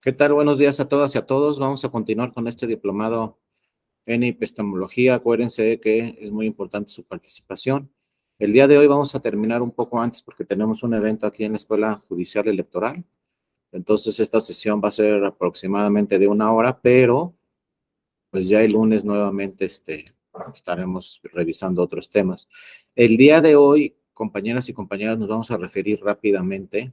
¿Qué tal? Buenos días a todas y a todos. Vamos a continuar con este diplomado en epistemología. Acuérdense que es muy importante su participación. El día de hoy vamos a terminar un poco antes porque tenemos un evento aquí en la Escuela Judicial Electoral. Entonces esta sesión va a ser aproximadamente de 1 hora, pero pues ya el lunes nuevamente estaremos revisando otros temas. El día de hoy, compañeras y compañeros, nos vamos a referir rápidamente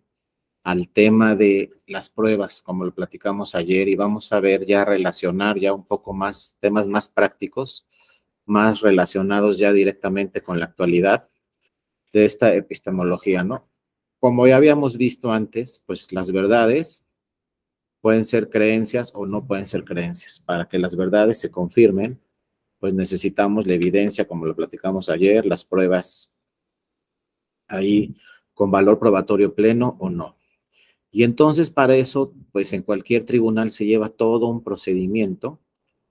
al tema de las pruebas, como lo platicamos ayer, y vamos a ver ya relacionar ya un poco más temas más prácticos, más relacionados ya directamente con la actualidad de esta epistemología, ¿no? Como ya habíamos visto antes, pues las verdades pueden ser creencias o no pueden ser creencias. Para que las verdades se confirmen, pues necesitamos la evidencia, como lo platicamos ayer, las pruebas ahí con valor probatorio pleno o no. Y entonces para eso, pues en cualquier tribunal se lleva todo un procedimiento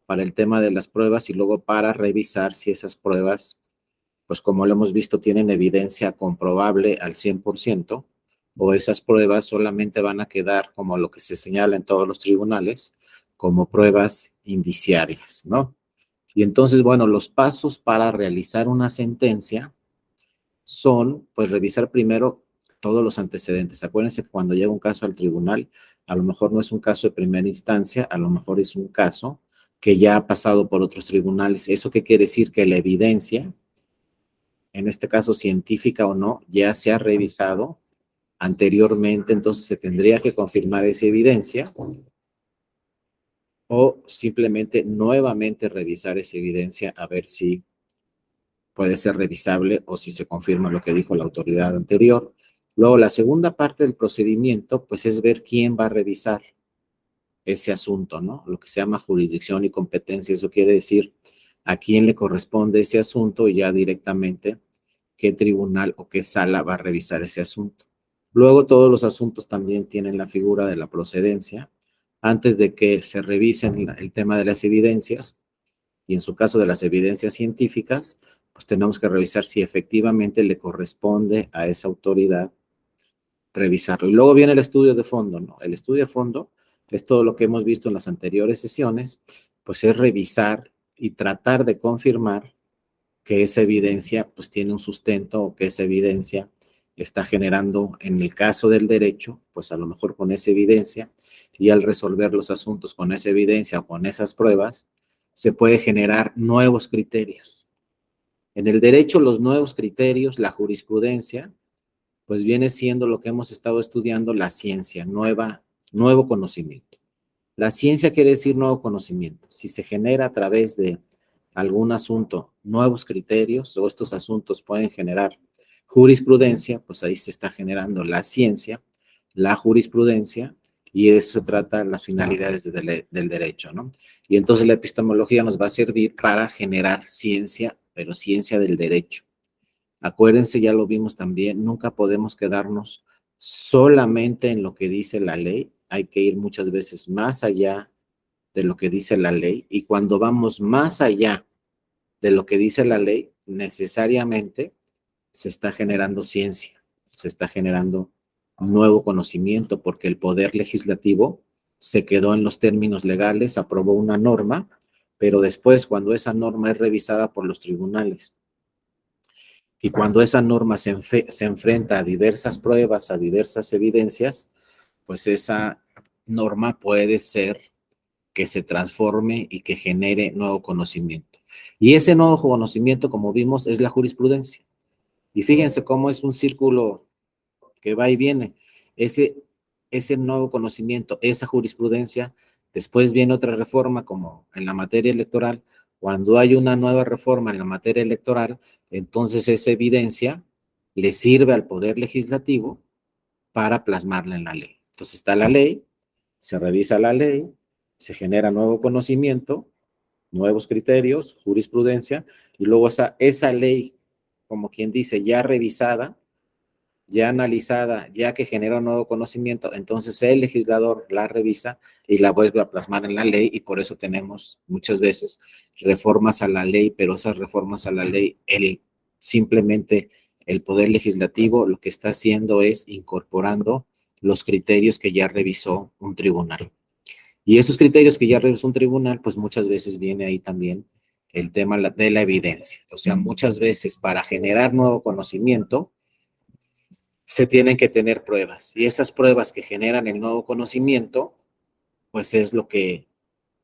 para el tema de las pruebas y luego para revisar si esas pruebas, pues como lo hemos visto, tienen evidencia comprobable al 100% o esas pruebas solamente van a quedar como lo que se señala en todos los tribunales, como pruebas indiciarias, ¿no? Y entonces, bueno, los pasos para realizar una sentencia son, pues, revisar primero todos los antecedentes. Acuérdense que cuando llega un caso al tribunal, a lo mejor no es un caso de primera instancia, a lo mejor es un caso que ya ha pasado por otros tribunales. ¿Eso qué quiere decir? Que la evidencia, en este caso científica o no, ya se ha revisado anteriormente, entonces se tendría que confirmar esa evidencia o simplemente nuevamente revisar esa evidencia a ver si puede ser revisable o si se confirma lo que dijo la autoridad anterior. Luego, la segunda parte del procedimiento, pues es ver quién va a revisar ese asunto, ¿no? Lo que se llama jurisdicción y competencia. Eso quiere decir a quién le corresponde ese asunto y ya directamente qué tribunal o qué sala va a revisar ese asunto. Luego, todos los asuntos también tienen la figura de la procedencia. Antes de que se revisen el tema de las evidencias, y en su caso de las evidencias científicas, pues tenemos que revisar si efectivamente le corresponde a esa autoridad revisarlo. Y luego viene el estudio de fondo, ¿no? El estudio de fondo es todo lo que hemos visto en las anteriores sesiones, pues es revisar y tratar de confirmar que esa evidencia pues tiene un sustento o que esa evidencia está generando, en el caso del derecho, pues a lo mejor con esa evidencia y al resolver los asuntos con esa evidencia o con esas pruebas, se puede generar nuevos criterios. En el derecho, los nuevos criterios, la jurisprudencia, pues viene siendo lo que hemos estado estudiando, la ciencia, nuevo conocimiento. La ciencia quiere decir nuevo conocimiento. Si se genera a través de algún asunto nuevos criterios o estos asuntos pueden generar jurisprudencia, pues ahí se está generando la ciencia, la jurisprudencia, y de eso se trata las finalidades del derecho, ¿no? Y entonces la epistemología nos va a servir para generar ciencia, pero ciencia del derecho. Acuérdense, ya lo vimos también, nunca podemos quedarnos solamente en lo que dice la ley, hay que ir muchas veces más allá de lo que dice la ley, y cuando vamos más allá de lo que dice la ley, necesariamente se está generando ciencia, se está generando nuevo conocimiento, porque el poder legislativo se quedó en los términos legales, aprobó una norma, pero después cuando esa norma es revisada por los tribunales y cuando esa norma se enfrenta a diversas pruebas, a diversas evidencias, pues esa norma puede ser que se transforme y que genere nuevo conocimiento. Y ese nuevo conocimiento, como vimos, es la jurisprudencia. Y fíjense cómo es un círculo que va y viene. Ese, ese nuevo conocimiento, esa jurisprudencia, después viene otra reforma como en la materia electoral. Cuando hay una nueva reforma en la materia electoral, entonces esa evidencia le sirve al Poder Legislativo para plasmarla en la ley. Entonces está la ley, se revisa la ley, se genera nuevo conocimiento, nuevos criterios, jurisprudencia, y luego esa ley, como quien dice, ya revisada, ya analizada, ya que genera un nuevo conocimiento, entonces el legislador la revisa y la vuelve a plasmar en la ley, y por eso tenemos muchas veces reformas a la ley, pero esas reformas a la ley, simplemente el Poder Legislativo lo que está haciendo es incorporando los criterios que ya revisó un tribunal. Y esos criterios que ya revisó un tribunal, pues muchas veces viene ahí también el tema de la evidencia. O sea, muchas veces para generar nuevo conocimiento se tienen que tener pruebas. Y esas pruebas que generan el nuevo conocimiento, pues es lo que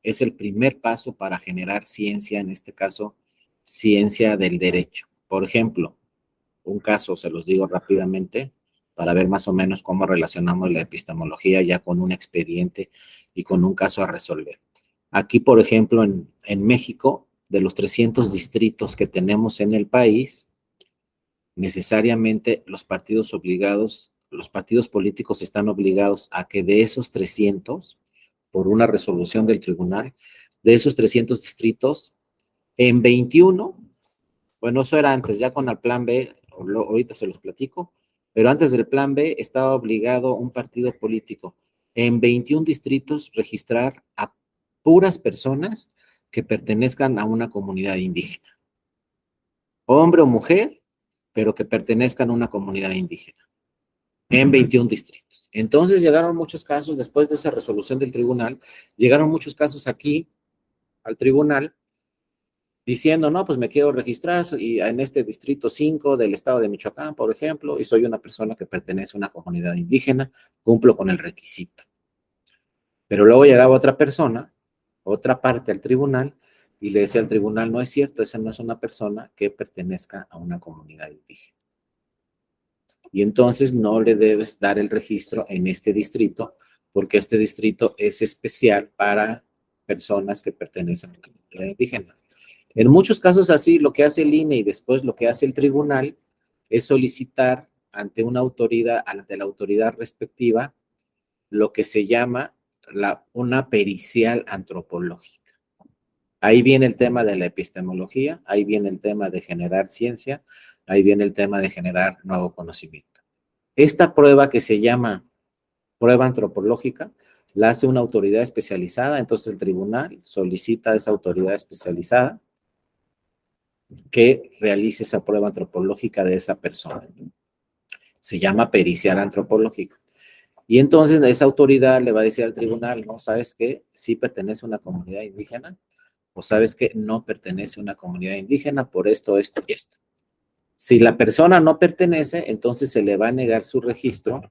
es el primer paso para generar ciencia, en este caso, ciencia del derecho. Por ejemplo, un caso, se los digo rápidamente, para ver más o menos cómo relacionamos la epistemología ya con un expediente y con un caso a resolver. Aquí, por ejemplo, en México, de los 300 distritos que tenemos en el país, necesariamente los partidos políticos están obligados a que de esos 300, por una resolución del tribunal, de esos 300 distritos, en 21, bueno, eso era antes, ya con el plan B, ahorita se los platico, pero antes del plan B estaba obligado un partido político en 21 distritos registrar a puras personas que pertenezcan a una comunidad indígena, hombre o mujer, pero que pertenezcan a una comunidad indígena, en 21 distritos. Entonces llegaron muchos casos, después de esa resolución del tribunal, llegaron muchos casos aquí al tribunal diciendo, no, pues me quiero registrar y en este distrito 5 del estado de Michoacán, por ejemplo, y soy una persona que pertenece a una comunidad indígena, cumplo con el requisito. Pero luego llegaba otra persona, otra parte al tribunal, y le decía al tribunal, no es cierto, esa no es una persona que pertenezca a una comunidad indígena. Y entonces no le debes dar el registro en este distrito, porque este distrito es especial para personas que pertenecen a una comunidad indígena. En muchos casos así, lo que hace el INE y después lo que hace el tribunal es solicitar ante una autoridad, ante la autoridad respectiva, lo que se llama una pericial antropológica. Ahí viene el tema de la epistemología, ahí viene el tema de generar ciencia, ahí viene el tema de generar nuevo conocimiento. Esta prueba que se llama prueba antropológica la hace una autoridad especializada, entonces el tribunal solicita a esa autoridad especializada que realice esa prueba antropológica de esa persona. Se llama pericial antropológico. Y entonces esa autoridad le va a decir al tribunal, ¿no? ¿Sabes qué? Sí pertenece a una comunidad indígena, o sabes que no pertenece a una comunidad indígena por esto, esto y esto. Si la persona no pertenece, entonces se le va a negar su registro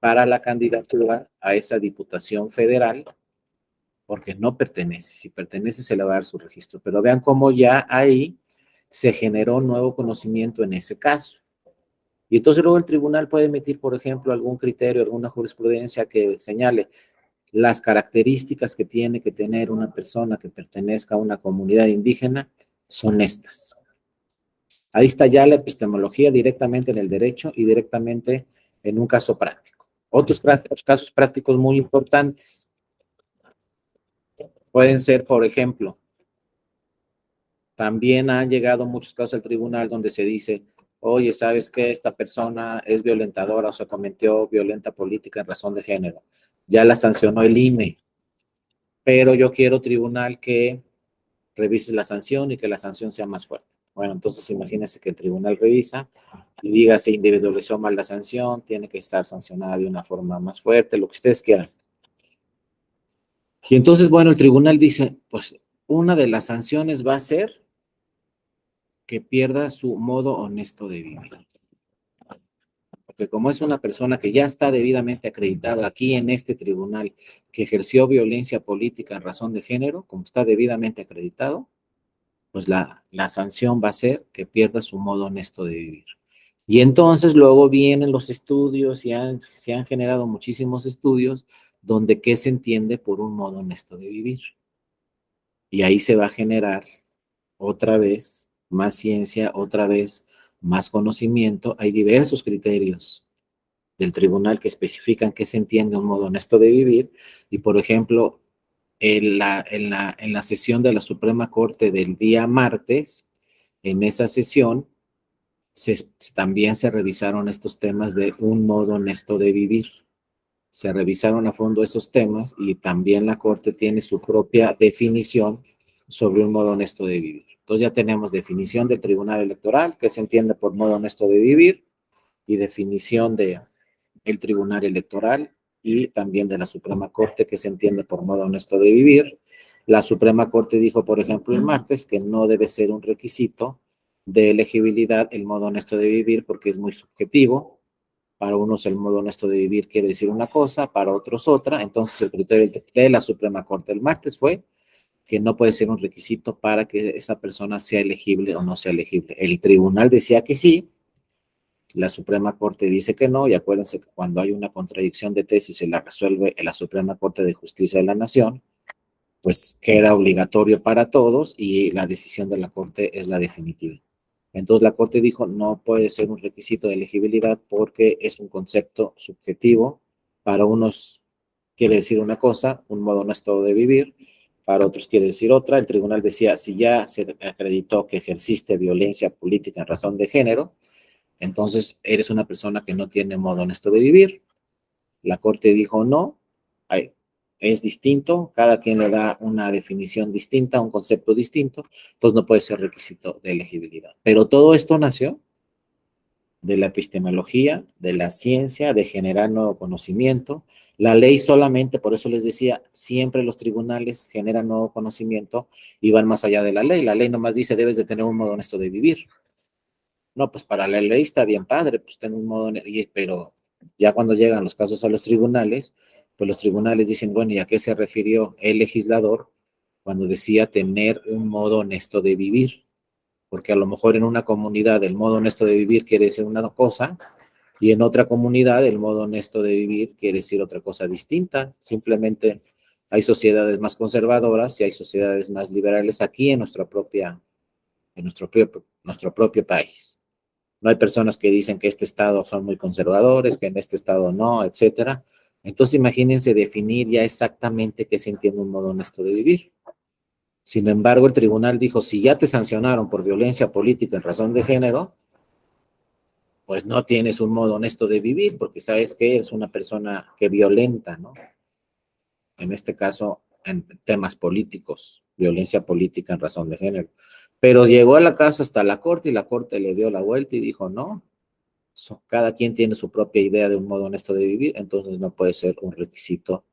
para la candidatura a esa diputación federal, porque no pertenece. Si pertenece, se le va a dar su registro. Pero vean cómo ya ahí se generó nuevo conocimiento en ese caso. Y entonces luego el tribunal puede emitir, por ejemplo, algún criterio, alguna jurisprudencia que señale las características que tiene que tener una persona que pertenezca a una comunidad indígena son estas. Ahí está ya la epistemología directamente en el derecho y directamente en un caso práctico. Otros casos prácticos muy importantes pueden ser, por ejemplo, también han llegado muchos casos al tribunal donde se dice, oye, ¿sabes qué? Esta persona es violentadora o se cometió violenta política en razón de género. Ya la sancionó el INE, pero yo quiero tribunal que revise la sanción y que la sanción sea más fuerte. Bueno, entonces imagínense que el tribunal revisa y diga se individualizó mal la sanción, tiene que estar sancionada de una forma más fuerte, lo que ustedes quieran. Y entonces, bueno, el tribunal dice, pues una de las sanciones va a ser que pierda su modo honesto de vivir. Porque como es una persona que ya está debidamente acreditada aquí en este tribunal, que ejerció violencia política en razón de género, como está debidamente acreditado, pues la sanción va a ser que pierda su modo honesto de vivir. Y entonces luego vienen los estudios y se han generado muchísimos estudios donde qué se entiende por un modo honesto de vivir. Y ahí se va a generar otra vez más ciencia, otra vez más conocimiento. Hay diversos criterios del tribunal que especifican qué se entiende un modo honesto de vivir. Y por ejemplo, en la sesión de la Suprema Corte del día martes, en esa sesión también se revisaron estos temas de un modo honesto de vivir. Se revisaron a fondo esos temas y también la Corte tiene su propia definición sobre un modo honesto de vivir. Entonces ya tenemos definición del Tribunal Electoral, que se entiende por modo honesto de vivir, y definición del Tribunal Electoral y también de la Suprema Corte, que se entiende por modo honesto de vivir. La Suprema Corte dijo, por ejemplo, el martes, que no debe ser un requisito de elegibilidad el modo honesto de vivir porque es muy subjetivo. Para unos el modo honesto de vivir quiere decir una cosa, para otros otra. Entonces el criterio de la Suprema Corte el martes fue que no puede ser un requisito para que esa persona sea elegible o no sea elegible. El tribunal decía que sí, la Suprema Corte dice que no, y acuérdense que cuando hay una contradicción de tesis se la resuelve en la Suprema Corte de Justicia de la Nación, pues queda obligatorio para todos y la decisión de la Corte es la definitiva. Entonces la Corte dijo no puede ser un requisito de elegibilidad porque es un concepto subjetivo. Para unos quiere decir una cosa, un modo honesto de vivir, para otros quiere decir otra. El tribunal decía, si ya se acreditó que ejerciste violencia política en razón de género, entonces eres una persona que no tiene modo honesto de vivir. La Corte dijo no, es distinto, cada quien le da una definición distinta, un concepto distinto, entonces no puede ser requisito de elegibilidad. Pero todo esto nació de la epistemología, de la ciencia, de generar nuevo conocimiento. La ley solamente, por eso les decía, siempre los tribunales generan nuevo conocimiento y van más allá de la ley. La ley nomás dice, debes de tener un modo honesto de vivir. No, pues para la ley está bien padre, pues tengo un modo, pero ya cuando llegan los casos a los tribunales, pues los tribunales dicen, bueno, ¿y a qué se refirió el legislador cuando decía tener un modo honesto de vivir? Porque a lo mejor en una comunidad el modo honesto de vivir quiere decir una cosa y en otra comunidad el modo honesto de vivir quiere decir otra cosa distinta. Simplemente hay sociedades más conservadoras y hay sociedades más liberales aquí en nuestro propio país. No hay personas que dicen que este estado son muy conservadores, que en este estado no, etcétera. Entonces imagínense definir ya exactamente qué se entiende un modo honesto de vivir. Sin embargo, el tribunal dijo, si ya te sancionaron por violencia política en razón de género, pues no tienes un modo honesto de vivir, porque sabes que eres una persona que violenta, ¿no? En este caso, en temas políticos, violencia política en razón de género. Pero llegó a la casa hasta la corte y la corte le dio la vuelta y dijo, no, cada quien tiene su propia idea de un modo honesto de vivir, entonces no puede ser un requisito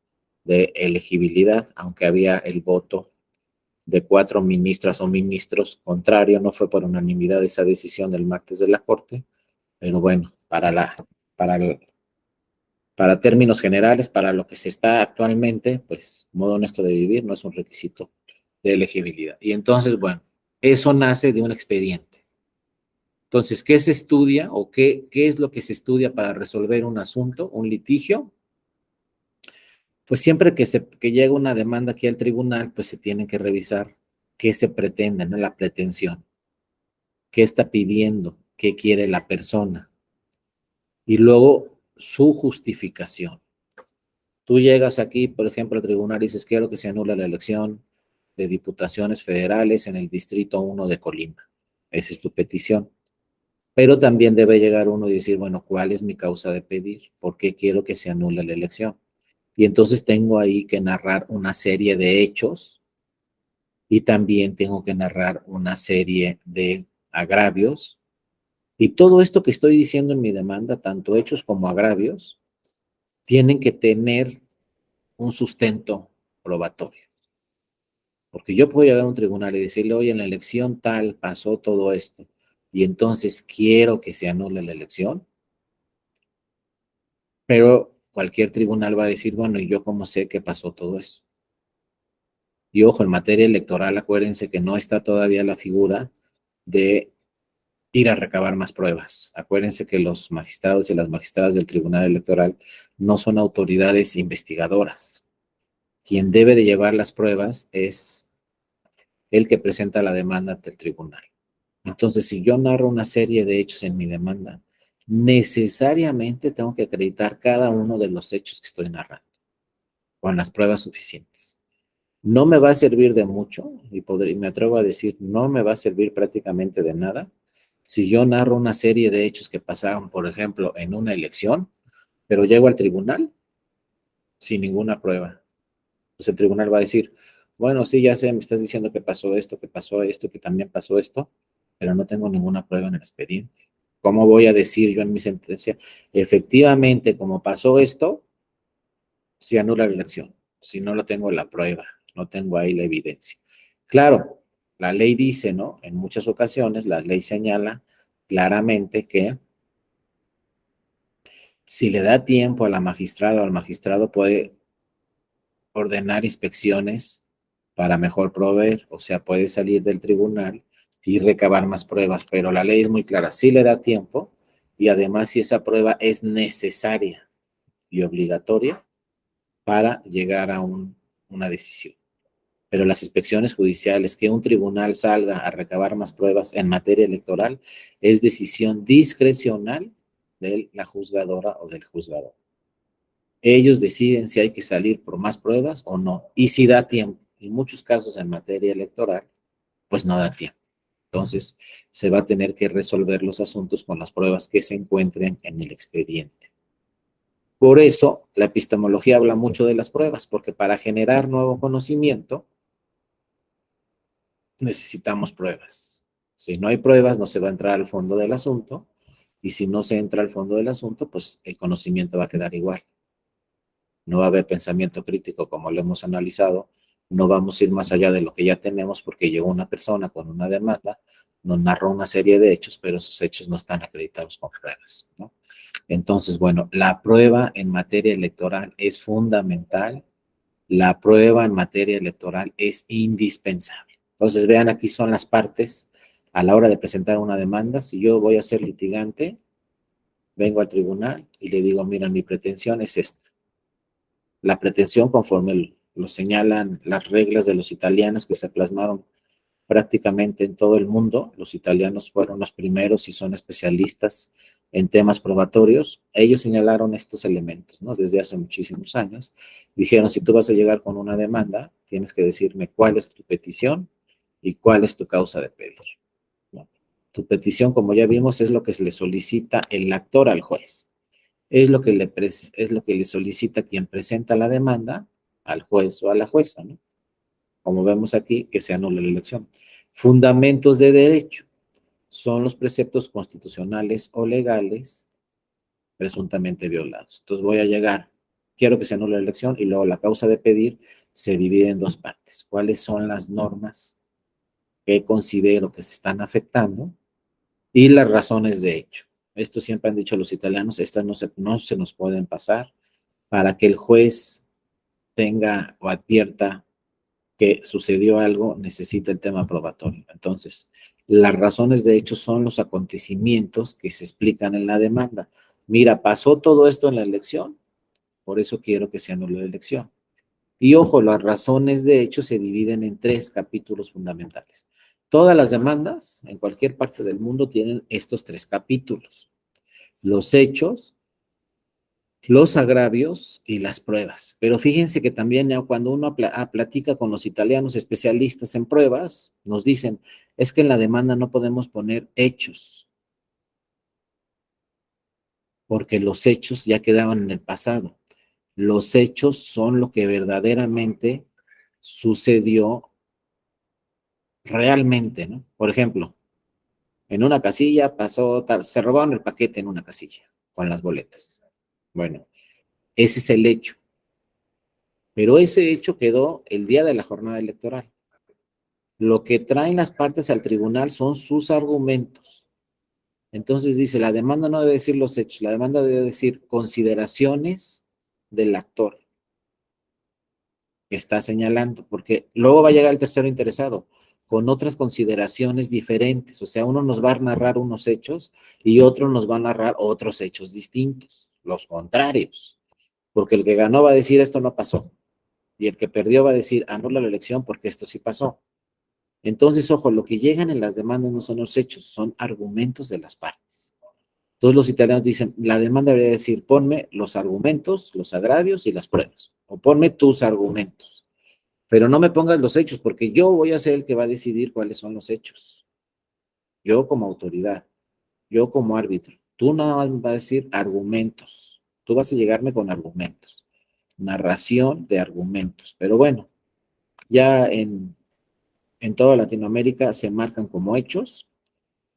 de elegibilidad, aunque había el voto de 4 ministras o ministros contrario, no fue por unanimidad esa decisión del martes de la Corte, pero bueno, para, para términos generales, para lo que se está actualmente, pues modo honesto de vivir no es un requisito de elegibilidad. Y entonces, bueno, eso nace de un expediente. Entonces, ¿qué se estudia o qué es lo que se estudia para resolver un asunto, un litigio? Pues siempre que llega una demanda aquí al tribunal, pues se tiene que revisar qué se pretende, ¿no? La pretensión, qué está pidiendo, qué quiere la persona y luego su justificación. Tú llegas aquí, por ejemplo, al tribunal y dices, quiero que se anule la elección de diputaciones federales en el Distrito 1 de Colima. Esa es tu petición. Pero también debe llegar uno y decir, bueno, ¿cuál es mi causa de pedir? ¿Por qué quiero que se anule la elección? Y entonces tengo ahí que narrar una serie de hechos y también tengo que narrar una serie de agravios. Y todo esto que estoy diciendo en mi demanda, tanto hechos como agravios, tienen que tener un sustento probatorio. Porque yo puedo llegar a un tribunal y decirle, oye, en la elección tal pasó todo esto, y entonces quiero que se anule la elección, pero cualquier tribunal va a decir, bueno, ¿y yo cómo sé que pasó todo eso? Y ojo, en materia electoral, acuérdense que no está todavía la figura de ir a recabar más pruebas. Acuérdense que los magistrados y las magistradas del Tribunal Electoral no son autoridades investigadoras. Quien debe de llevar las pruebas es el que presenta la demanda ante el tribunal. Entonces, si yo narro una serie de hechos en mi demanda, necesariamente tengo que acreditar cada uno de los hechos que estoy narrando con las pruebas suficientes. No me va a servir de mucho y me atrevo a decir, no me va a servir prácticamente de nada si yo narro una serie de hechos que pasaron, por ejemplo, en una elección, pero llego al tribunal sin ninguna prueba. Pues el tribunal va a decir, bueno, sí, ya sé, me estás diciendo que pasó esto, que también pasó esto, pero no tengo ninguna prueba en el expediente. ¿Cómo voy a decir yo en mi sentencia, efectivamente, como pasó esto, si anula la elección, si no lo tengo la prueba, no tengo ahí la evidencia. Claro, la ley dice, ¿no? En muchas ocasiones la ley señala claramente que si le da tiempo a la magistrada o al magistrado puede ordenar inspecciones para mejor proveer, o sea, puede salir del tribunal y recabar más pruebas, pero la ley es muy clara, sí le da tiempo y además si esa prueba es necesaria y obligatoria para llegar a una decisión. Pero las inspecciones judiciales, que un tribunal salga a recabar más pruebas en materia electoral, es decisión discrecional de la juzgadora o del juzgador. Ellos deciden si hay que salir por más pruebas o no, y si da tiempo. En muchos casos en materia electoral, pues no da tiempo. Entonces, se va a tener que resolver los asuntos con las pruebas que se encuentren en el expediente. Por eso, la epistemología habla mucho de las pruebas, porque para generar nuevo conocimiento, necesitamos pruebas. Si no hay pruebas, no se va a entrar al fondo del asunto, y si no se entra al fondo del asunto, pues el conocimiento va a quedar igual. No va a haber pensamiento crítico como lo hemos analizado, no vamos a ir más allá de lo que ya tenemos porque llegó una persona con una demanda, nos narró una serie de hechos, pero esos hechos no están acreditados con pruebas, ¿no? Entonces, bueno, la prueba en materia electoral es fundamental, la prueba en materia electoral es indispensable. Entonces, vean, aquí son las partes a la hora de presentar una demanda. Si yo voy a ser litigante, vengo al tribunal y le digo, mira, mi pretensión es esta. La pretensión, conforme lo señalan las reglas de los italianos que se plasmaron prácticamente en todo el mundo, los italianos fueron los primeros y son especialistas en temas probatorios, ellos señalaron estos elementos, ¿no? Desde hace muchísimos años. Dijeron, si tú vas a llegar con una demanda, tienes que decirme cuál es tu petición y cuál es tu causa de pedir, ¿no? Tu petición, como ya vimos, es lo que se le solicita el actor al juez. Es lo que le solicita quien presenta la demanda al juez o a la jueza, ¿no? Como vemos aquí, que se anula la elección. Fundamentos de derecho son los preceptos constitucionales o legales presuntamente violados. Entonces voy a llegar, quiero que se anule la elección y luego la causa de pedir se divide en dos partes. ¿Cuáles son las normas que considero que se están afectando? Y las razones de hecho. Esto siempre han dicho los italianos, estas no se nos pueden pasar para que el juez tenga o advierta que sucedió algo, necesita el tema probatorio. Entonces, las razones de hecho son los acontecimientos que se explican en la demanda. Mira, pasó todo esto en la elección, por eso quiero que se anule la elección. Y ojo, las razones de hecho se dividen en tres capítulos fundamentales. Todas las demandas en cualquier parte del mundo tienen estos tres capítulos: los hechos, los agravios y las pruebas. Pero fíjense que también cuando uno platica con los italianos especialistas en pruebas, nos dicen, es que en la demanda no podemos poner hechos, porque los hechos ya quedaban en el pasado. Los hechos son lo que verdaderamente sucedió realmente, ¿no? Por ejemplo, en una casilla pasó, se robaron el paquete en una casilla con las boletas. Bueno, ese es el hecho. Pero ese hecho quedó el día de la jornada electoral. Lo que traen las partes al tribunal son sus argumentos. Entonces dice, la demanda no debe decir los hechos, la demanda debe decir consideraciones del actor que está señalando, porque luego va a llegar el tercero interesado con otras consideraciones diferentes. O sea, uno nos va a narrar unos hechos y otro nos va a narrar otros hechos distintos, los contrarios, porque el que ganó va a decir esto no pasó y el que perdió va a decir anula la elección porque esto sí pasó. Entonces, ojo, lo que llegan en las demandas no son los hechos, son argumentos de las partes. Todos los italianos dicen, la demanda debería decir, ponme los argumentos, los agravios y las pruebas, o ponme tus argumentos, pero no me pongas los hechos, porque yo voy a ser el que va a decidir cuáles son los hechos. Yo como autoridad, yo como árbitro, tú nada más me vas a decir argumentos, tú vas a llegarme con argumentos, narración de argumentos, pero bueno, ya en toda Latinoamérica se marcan como hechos,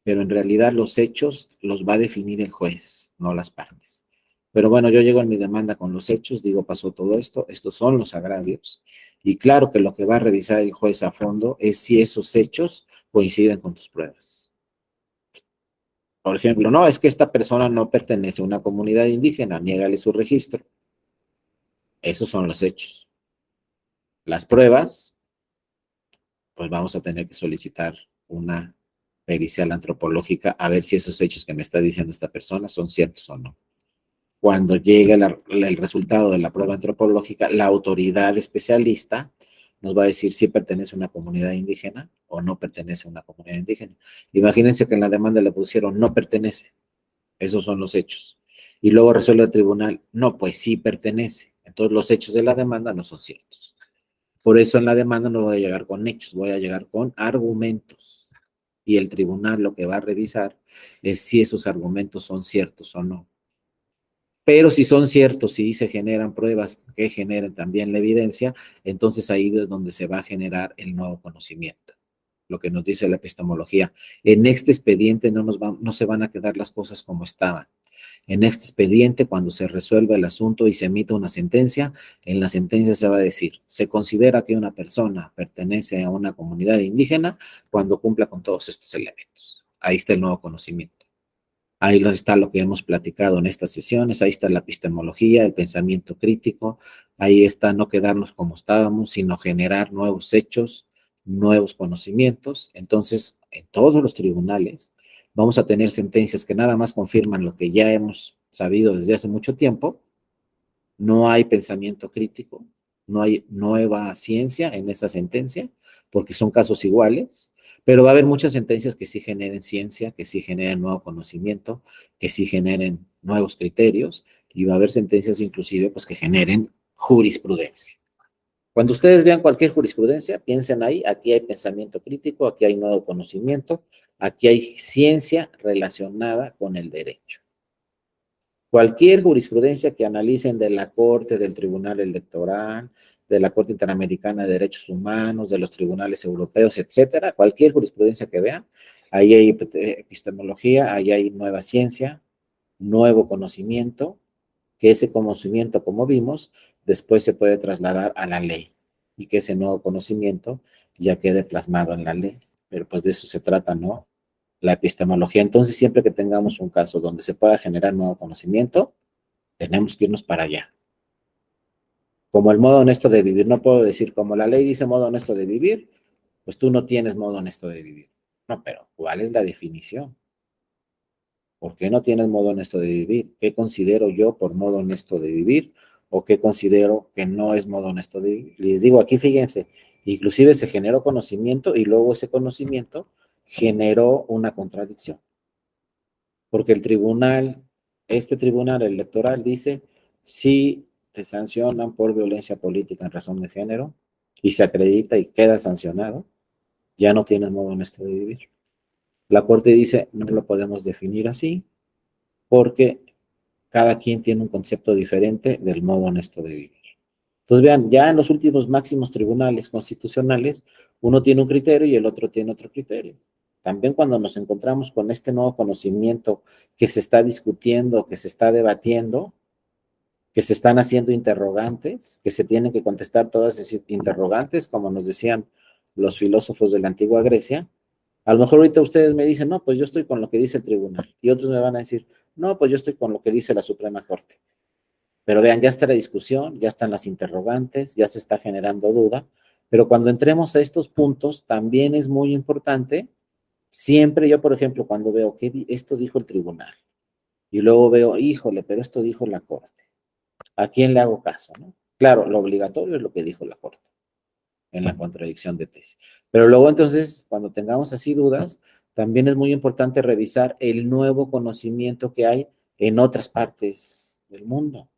pero en realidad los hechos los va a definir el juez, no las partes. Pero bueno, yo llego en mi demanda con los hechos, digo, pasó todo esto, estos son los agravios. Y claro que lo que va a revisar el juez a fondo es si esos hechos coinciden con tus pruebas. Por ejemplo, no, es que esta persona no pertenece a una comunidad indígena, niégale su registro. Esos son los hechos. Las pruebas, pues vamos a tener que solicitar una pericial antropológica a ver si esos hechos que me está diciendo esta persona son ciertos o no. Cuando llegue el resultado de la prueba antropológica, la autoridad especialista nos va a decir si pertenece a una comunidad indígena o no pertenece a una comunidad indígena. Imagínense que en la demanda le pusieron no pertenece. Esos son los hechos. Y luego resuelve el tribunal, no, pues sí pertenece. Entonces los hechos de la demanda no son ciertos. Por eso en la demanda no voy a llegar con hechos, voy a llegar con argumentos. Y el tribunal lo que va a revisar es si esos argumentos son ciertos o no. Pero si son ciertos, si se generan pruebas que generen también la evidencia, entonces ahí es donde se va a generar el nuevo conocimiento. Lo que nos dice la epistemología. En este expediente no se van a quedar las cosas como estaban. En este expediente, cuando se resuelva el asunto y se emita una sentencia, en la sentencia se va a decir, se considera que una persona pertenece a una comunidad indígena cuando cumpla con todos estos elementos. Ahí está el nuevo conocimiento. Ahí está lo que hemos platicado en estas sesiones, ahí está la epistemología, el pensamiento crítico, ahí está no quedarnos como estábamos, sino generar nuevos hechos, nuevos conocimientos. Entonces, en todos los tribunales vamos a tener sentencias que nada más confirman lo que ya hemos sabido desde hace mucho tiempo. No hay pensamiento crítico, no hay nueva ciencia en esa sentencia, porque son casos iguales, pero va a haber muchas sentencias que sí generen ciencia, que sí generen nuevo conocimiento, que sí generen nuevos criterios, y va a haber sentencias inclusive pues que generen jurisprudencia. Cuando ustedes vean cualquier jurisprudencia, piensen ahí, aquí hay pensamiento crítico, aquí hay nuevo conocimiento, aquí hay ciencia relacionada con el derecho. Cualquier jurisprudencia que analicen de la Corte, del Tribunal Electoral, de la Corte Interamericana de Derechos Humanos, de los tribunales europeos, etcétera, cualquier jurisprudencia que vean, ahí hay epistemología, ahí hay nueva ciencia, nuevo conocimiento, que ese conocimiento, como vimos, después se puede trasladar a la ley y que ese nuevo conocimiento ya quede plasmado en la ley. Pero pues de eso se trata, ¿no? La epistemología. Entonces, siempre que tengamos un caso donde se pueda generar nuevo conocimiento, tenemos que irnos para allá. Como el modo honesto de vivir, no puedo decir, como la ley dice modo honesto de vivir, pues tú no tienes modo honesto de vivir. No, pero ¿cuál es la definición? ¿Por qué no tienes modo honesto de vivir? ¿Qué considero yo por modo honesto de vivir? ¿O qué considero que no es modo honesto de vivir? Les digo, aquí fíjense, inclusive se generó conocimiento y luego ese conocimiento generó una contradicción. Porque el tribunal, este tribunal electoral dice, si te sancionan por violencia política en razón de género y se acredita y queda sancionado, ya no tienes modo honesto de vivir. La Corte dice, no lo podemos definir así porque cada quien tiene un concepto diferente del modo honesto de vivir. Entonces vean, ya en los últimos máximos tribunales constitucionales, uno tiene un criterio y el otro tiene otro criterio. También cuando nos encontramos con este nuevo conocimiento que se está discutiendo, que se está debatiendo, que se están haciendo interrogantes, que se tienen que contestar todas esas interrogantes, como nos decían los filósofos de la antigua Grecia, a lo mejor ahorita ustedes me dicen, no, pues yo estoy con lo que dice el tribunal, y otros me van a decir, no, pues yo estoy con lo que dice la Suprema Corte. Pero vean, ya está la discusión, ya están las interrogantes, ya se está generando duda, pero cuando entremos a estos puntos, también es muy importante, siempre yo, por ejemplo, cuando veo que esto dijo el tribunal, y luego veo, híjole, pero esto dijo la Corte, ¿a quién le hago caso? ¿No? Claro, lo obligatorio es lo que dijo la Corte, en la contradicción de tesis. Pero luego entonces, cuando tengamos así dudas, también es muy importante revisar el nuevo conocimiento que hay en otras partes del mundo.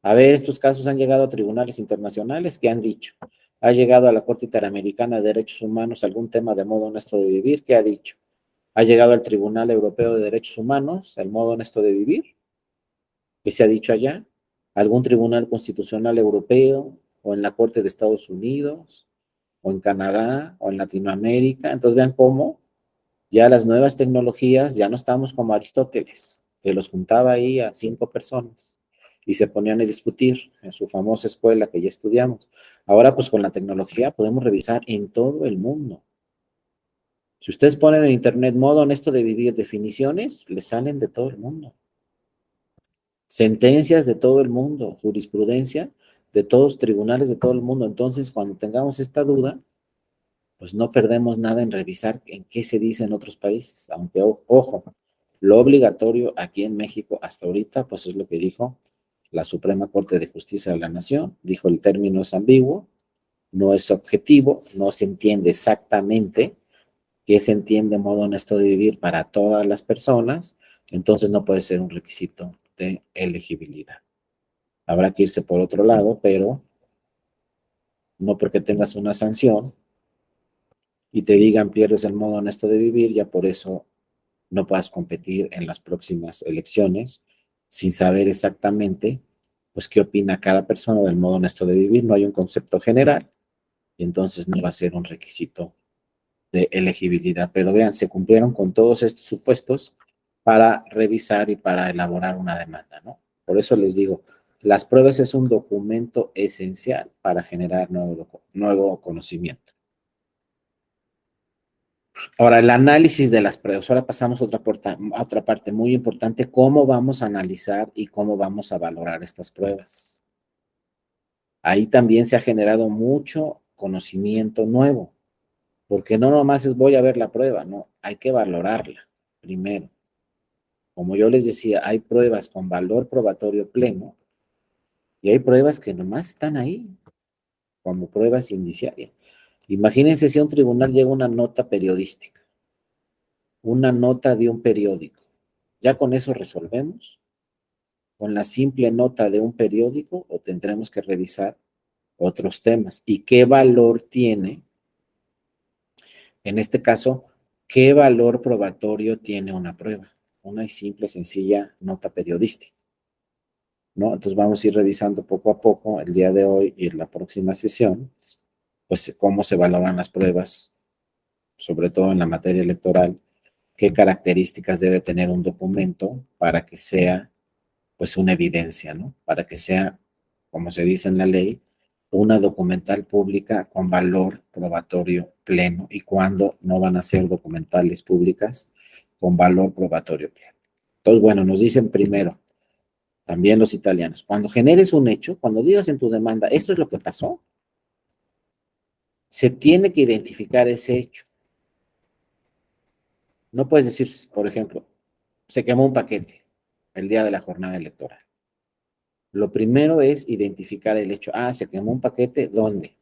A ver, estos casos han llegado a tribunales internacionales que han dicho, ha llegado a la Corte Interamericana de Derechos Humanos algún tema de modo honesto de vivir, ¿qué ha dicho? Ha llegado al Tribunal Europeo de Derechos Humanos el modo honesto de vivir, ¿qué se ha dicho allá? ¿Algún tribunal constitucional europeo o en la Corte de Estados Unidos o en Canadá o en Latinoamérica? Entonces vean cómo ya las nuevas tecnologías, ya no estamos como Aristóteles, que los juntaba ahí a 5 personas y se ponían a discutir en su famosa escuela que ya estudiamos. Ahora, pues con la tecnología podemos revisar en todo el mundo. Si ustedes ponen en internet modo honesto de vivir definiciones, les salen de todo el mundo. Sentencias de todo el mundo, jurisprudencia de todos, tribunales de todo el mundo. Entonces, cuando tengamos esta duda, pues no perdemos nada en revisar en qué se dice en otros países. Aunque, ojo, lo obligatorio aquí en México hasta ahorita, pues es lo que dijo la Suprema Corte de Justicia de la Nación. Dijo el término es ambiguo, no es objetivo, no se entiende exactamente qué se entiende modo honesto de vivir para todas las personas, entonces no puede ser un requisito de elegibilidad. Habrá que irse por otro lado, pero no porque tengas una sanción y te digan pierdes el modo honesto de vivir, ya por eso no puedas competir en las próximas elecciones sin saber exactamente pues qué opina cada persona del modo honesto de vivir. No hay un concepto general y entonces no va a ser un requisito de elegibilidad. Pero vean, se cumplieron con todos estos supuestos para revisar y para elaborar una demanda, ¿no? Por eso les digo, las pruebas es un documento esencial para generar nuevo conocimiento. Ahora, el análisis de las pruebas. Ahora pasamos a otra parte muy importante, cómo vamos a analizar y cómo vamos a valorar estas pruebas. Ahí también se ha generado mucho conocimiento nuevo, porque no nomás es voy a ver la prueba, no, hay que valorarla primero. Como yo les decía, hay pruebas con valor probatorio pleno y hay pruebas que nomás están ahí, como pruebas indiciarias. Imagínense si a un tribunal llega una nota de un periódico. ¿Ya con eso resolvemos? ¿Con la simple nota de un periódico o tendremos que revisar otros temas? ¿Y qué valor tiene, en este caso, qué valor probatorio tiene una prueba? Una simple, sencilla nota periodística, ¿no? Entonces vamos a ir revisando poco a poco el día de hoy y en la próxima sesión, pues cómo se valoran las pruebas, sobre todo en la materia electoral, qué características debe tener un documento para que sea pues una evidencia, ¿no? Para que sea, como se dice en la ley, una documental pública con valor probatorio pleno y cuándo no van a ser documentales públicas con valor probatorio pleno. Entonces, bueno, nos dicen primero, también los italianos, cuando generes un hecho, cuando digas en tu demanda, esto es lo que pasó, se tiene que identificar ese hecho. No puedes decir, por ejemplo, se quemó un paquete el día de la jornada electoral. Lo primero es identificar el hecho. Ah, se quemó un paquete, ¿dónde?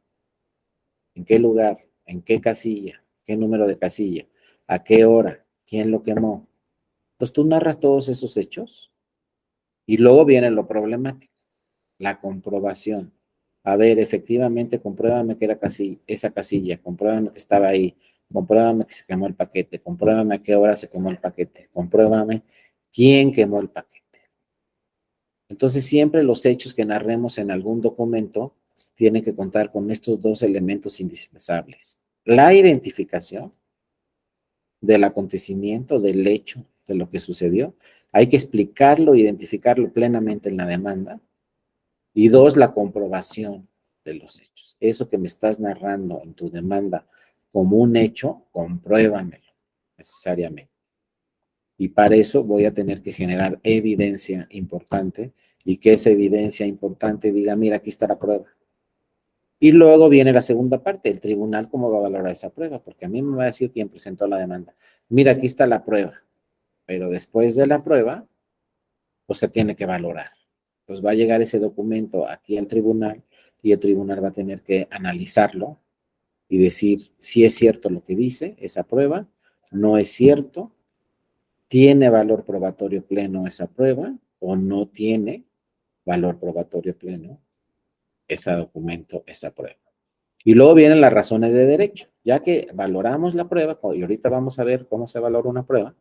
¿En qué lugar? ¿En qué casilla? ¿Qué número de casilla? ¿A qué hora? ¿Quién lo quemó? Pues tú narras todos esos hechos y luego viene lo problemático, la comprobación. A ver, efectivamente, compruébame que era esa casilla, compruébame que estaba ahí, compruébame que se quemó el paquete, compruébame a qué hora se quemó el paquete, compruébame quién quemó el paquete. Entonces, siempre los hechos que narremos en algún documento tienen que contar con estos dos elementos indispensables. La identificación del acontecimiento, del hecho, de lo que sucedió. Hay que explicarlo, identificarlo plenamente en la demanda. Y dos, la comprobación de los hechos. Eso que me estás narrando en tu demanda como un hecho, compruébamelo necesariamente. Y para eso voy a tener que generar evidencia importante y que esa evidencia importante diga, mira, aquí está la prueba. Y luego viene la segunda parte, el tribunal cómo va a valorar esa prueba, porque a mí me va a decir quién presentó la demanda. Mira, aquí está la prueba, pero después de la prueba, pues se tiene que valorar. Pues va a llegar ese documento aquí al tribunal y el tribunal va a tener que analizarlo y decir si es cierto lo que dice esa prueba, no es cierto, tiene valor probatorio pleno esa prueba o no tiene valor probatorio pleno ese documento, esa prueba. Y luego vienen las razones de derecho. Ya que valoramos la prueba, y ahorita vamos a ver cómo se valora una prueba,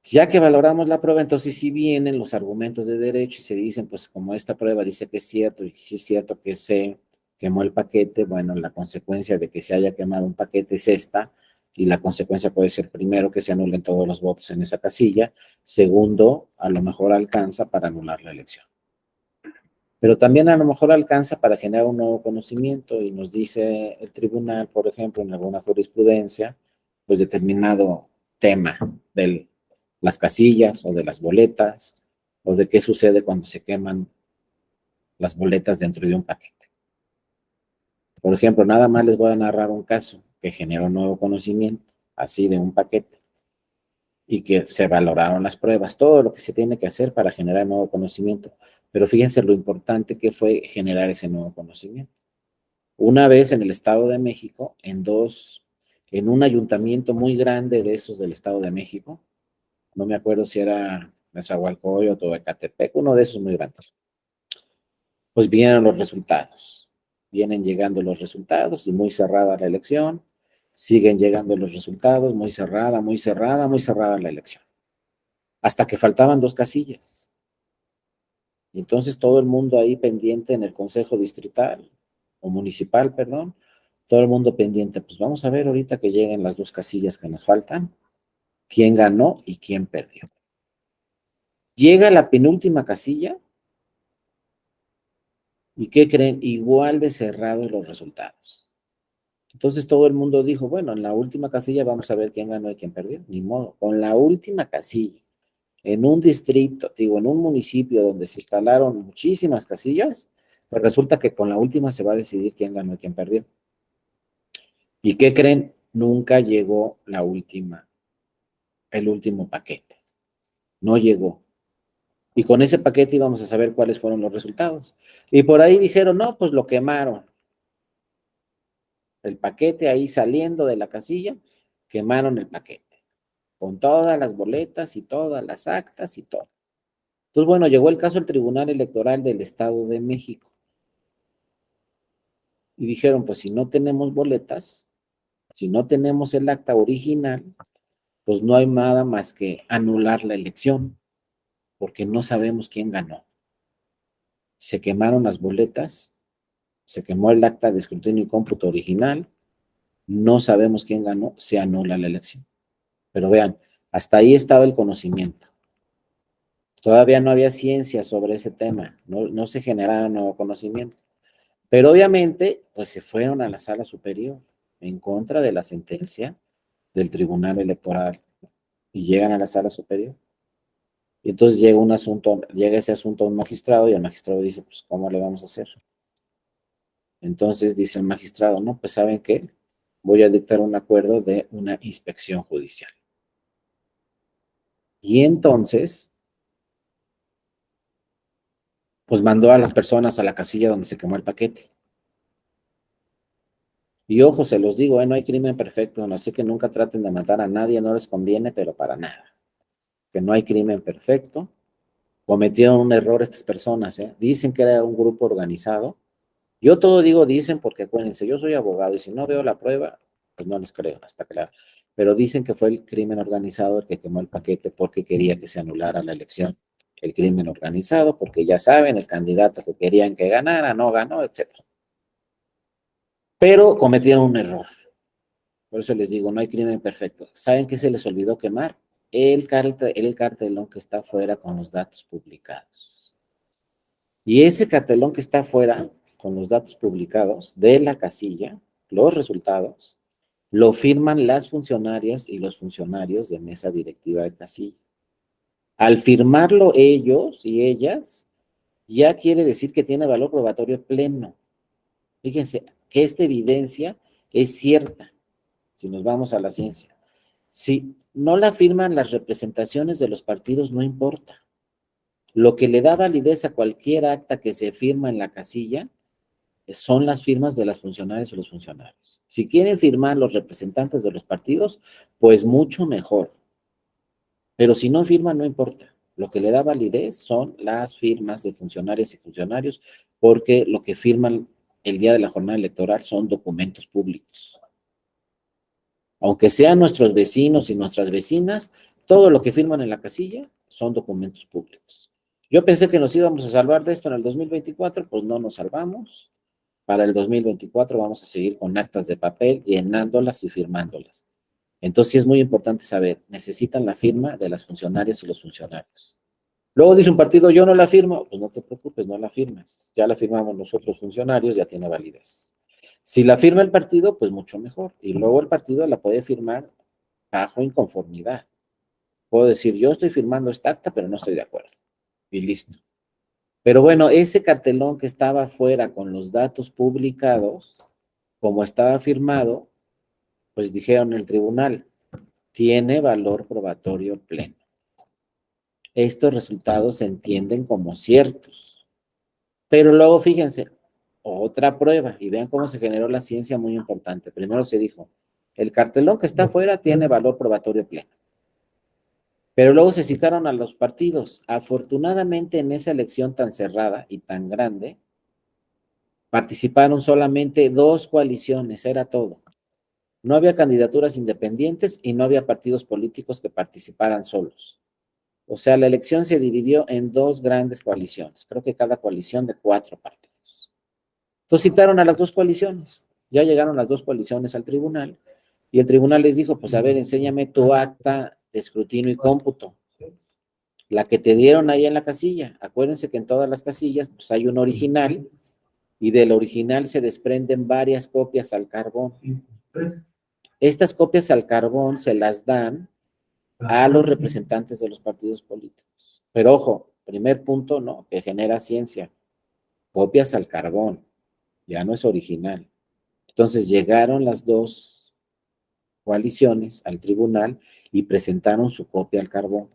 ya que valoramos la prueba, entonces sí vienen los argumentos de derecho y se dicen, pues como esta prueba dice que es cierto y si es cierto que se quemó el paquete, bueno, la consecuencia de que se haya quemado un paquete es esta, y la consecuencia puede ser, primero, que se anulen todos los votos en esa casilla, segundo, a lo mejor alcanza para anular la elección. Pero también a lo mejor alcanza para generar un nuevo conocimiento y nos dice el tribunal, por ejemplo, en alguna jurisprudencia, pues determinado tema de las casillas o de las boletas o de qué sucede cuando se queman las boletas dentro de un paquete. Por ejemplo, nada más les voy a narrar un caso que generó un nuevo conocimiento, así de un paquete, y que se valoraron las pruebas, todo lo que se tiene que hacer para generar nuevo conocimiento. Pero fíjense lo importante que fue generar ese nuevo conocimiento. Una vez en el Estado de México, en un ayuntamiento muy grande de esos del Estado de México, no me acuerdo si era Nezahualcóyotl o Ecatepec, uno de esos muy grandes, pues vienen los resultados. Vienen llegando los resultados y muy cerrada la elección. Siguen llegando los resultados, muy cerrada, muy cerrada, muy cerrada la elección. Hasta que faltaban 2 casillas. Y entonces todo el mundo ahí pendiente en el Consejo Distrital, o Municipal, perdón, todo el mundo pendiente, pues vamos a ver ahorita que lleguen las 2 casillas que nos faltan, quién ganó y quién perdió. Llega la penúltima casilla, ¿y qué creen? Igual de cerrados los resultados. Entonces todo el mundo dijo, bueno, en la última casilla vamos a ver quién ganó y quién perdió. Ni modo, con la última casilla, en un distrito, digo, en un municipio donde se instalaron muchísimas casillas, pues resulta que con la última se va a decidir quién ganó y quién perdió. ¿Y qué creen? Nunca llegó el último paquete. No llegó. Y con ese paquete íbamos a saber cuáles fueron los resultados. Y por ahí dijeron, no, pues lo quemaron. El paquete ahí saliendo de la casilla, quemaron el paquete, con todas las boletas y todas las actas y todo. Entonces, bueno, llegó el caso al Tribunal Electoral del Estado de México. Y dijeron, pues si no tenemos boletas, si no tenemos el acta original, pues no hay nada más que anular la elección, porque no sabemos quién ganó. Se quemaron las boletas, se quemó el acta de escrutinio y cómputo original, no sabemos quién ganó, se anula la elección. Pero vean, hasta ahí estaba el conocimiento. Todavía no había ciencia sobre ese tema, no se generaba nuevo conocimiento. Pero obviamente, pues se fueron a la sala superior en contra de la sentencia del Tribunal Electoral y llegan a la sala superior. Y entonces llega ese asunto a un magistrado y el magistrado dice, pues, ¿cómo le vamos a hacer? Entonces dice el magistrado, no, pues, ¿saben qué? Voy a dictar un acuerdo de una inspección judicial. Y entonces, pues mandó a las personas a la casilla donde se quemó el paquete. Y ojo, se los digo, no hay crimen perfecto, no sé que nunca traten de matar a nadie, no les conviene, pero para nada. Que no hay crimen perfecto. Cometieron un error estas personas, ¿eh? Dicen que era un grupo organizado. Yo todo digo dicen porque acuérdense, yo soy abogado y si no veo la prueba, pues no les creo, hasta claro. Pero dicen que fue el crimen organizado el que quemó el paquete porque quería que se anulara la elección. El crimen organizado, porque ya saben, el candidato que querían que ganara no ganó, etcétera. Pero cometieron un error. Por eso les digo, no hay crimen perfecto. ¿Saben qué se les olvidó quemar? El cartelón que está afuera con los datos publicados. Y ese cartelón que está afuera con los datos publicados de la casilla, los resultados, lo firman las funcionarias y los funcionarios de mesa directiva de casilla. Al firmarlo ellos y ellas, ya quiere decir que tiene valor probatorio pleno. Fíjense que esta evidencia es cierta, si nos vamos a la ciencia. Si no la firman las representaciones de los partidos, no importa. Lo que le da validez a cualquier acta que se firma en la casilla son las firmas de las funcionarias y los funcionarios. Si quieren firmar los representantes de los partidos, pues mucho mejor. Pero si no firman, no importa. Lo que le da validez son las firmas de funcionarias y funcionarios, porque lo que firman el día de la jornada electoral son documentos públicos. Aunque sean nuestros vecinos y nuestras vecinas, todo lo que firman en la casilla son documentos públicos. Yo pensé que nos íbamos a salvar de esto en el 2024, pues no nos salvamos. Para el 2024 vamos a seguir con actas de papel, llenándolas y firmándolas. Entonces sí es muy importante saber, necesitan la firma de las funcionarias y los funcionarios. Luego dice un partido, yo no la firmo, pues no te preocupes, no la firmes. Ya la firmamos nosotros funcionarios, ya tiene validez. Si la firma el partido, pues mucho mejor. Y luego el partido la puede firmar bajo inconformidad. Puedo decir, yo estoy firmando esta acta, pero no estoy de acuerdo. Y listo. Pero bueno, ese cartelón que estaba afuera con los datos publicados, como estaba firmado, pues dijeron el tribunal, tiene valor probatorio pleno. Estos resultados se entienden como ciertos. Pero luego fíjense, otra prueba, y vean cómo se generó la ciencia muy importante. Primero se dijo, el cartelón que está afuera tiene valor probatorio pleno. Pero luego se citaron a los partidos. Afortunadamente en esa elección tan cerrada y tan grande, participaron solamente 2 coaliciones, era todo. No había candidaturas independientes y no había partidos políticos que participaran solos. O sea, la elección se dividió en 2 grandes coaliciones, creo que cada coalición de 4 partidos. Entonces citaron a las 2 coaliciones, ya llegaron las 2 coaliciones al tribunal y el tribunal les dijo, pues a ver, enséñame tu acta de escrutinio y cómputo, la que te dieron ahí en la casilla. Acuérdense que en todas las casillas pues hay un original y del original se desprenden varias copias al carbón. Estas copias al carbón se las dan a los representantes de los partidos políticos. Pero ojo, primer punto, ¿no? Que genera ciencia. Copias al carbón, ya no es original. Entonces llegaron las 2 coaliciones al tribunal y presentaron su copia al carbón.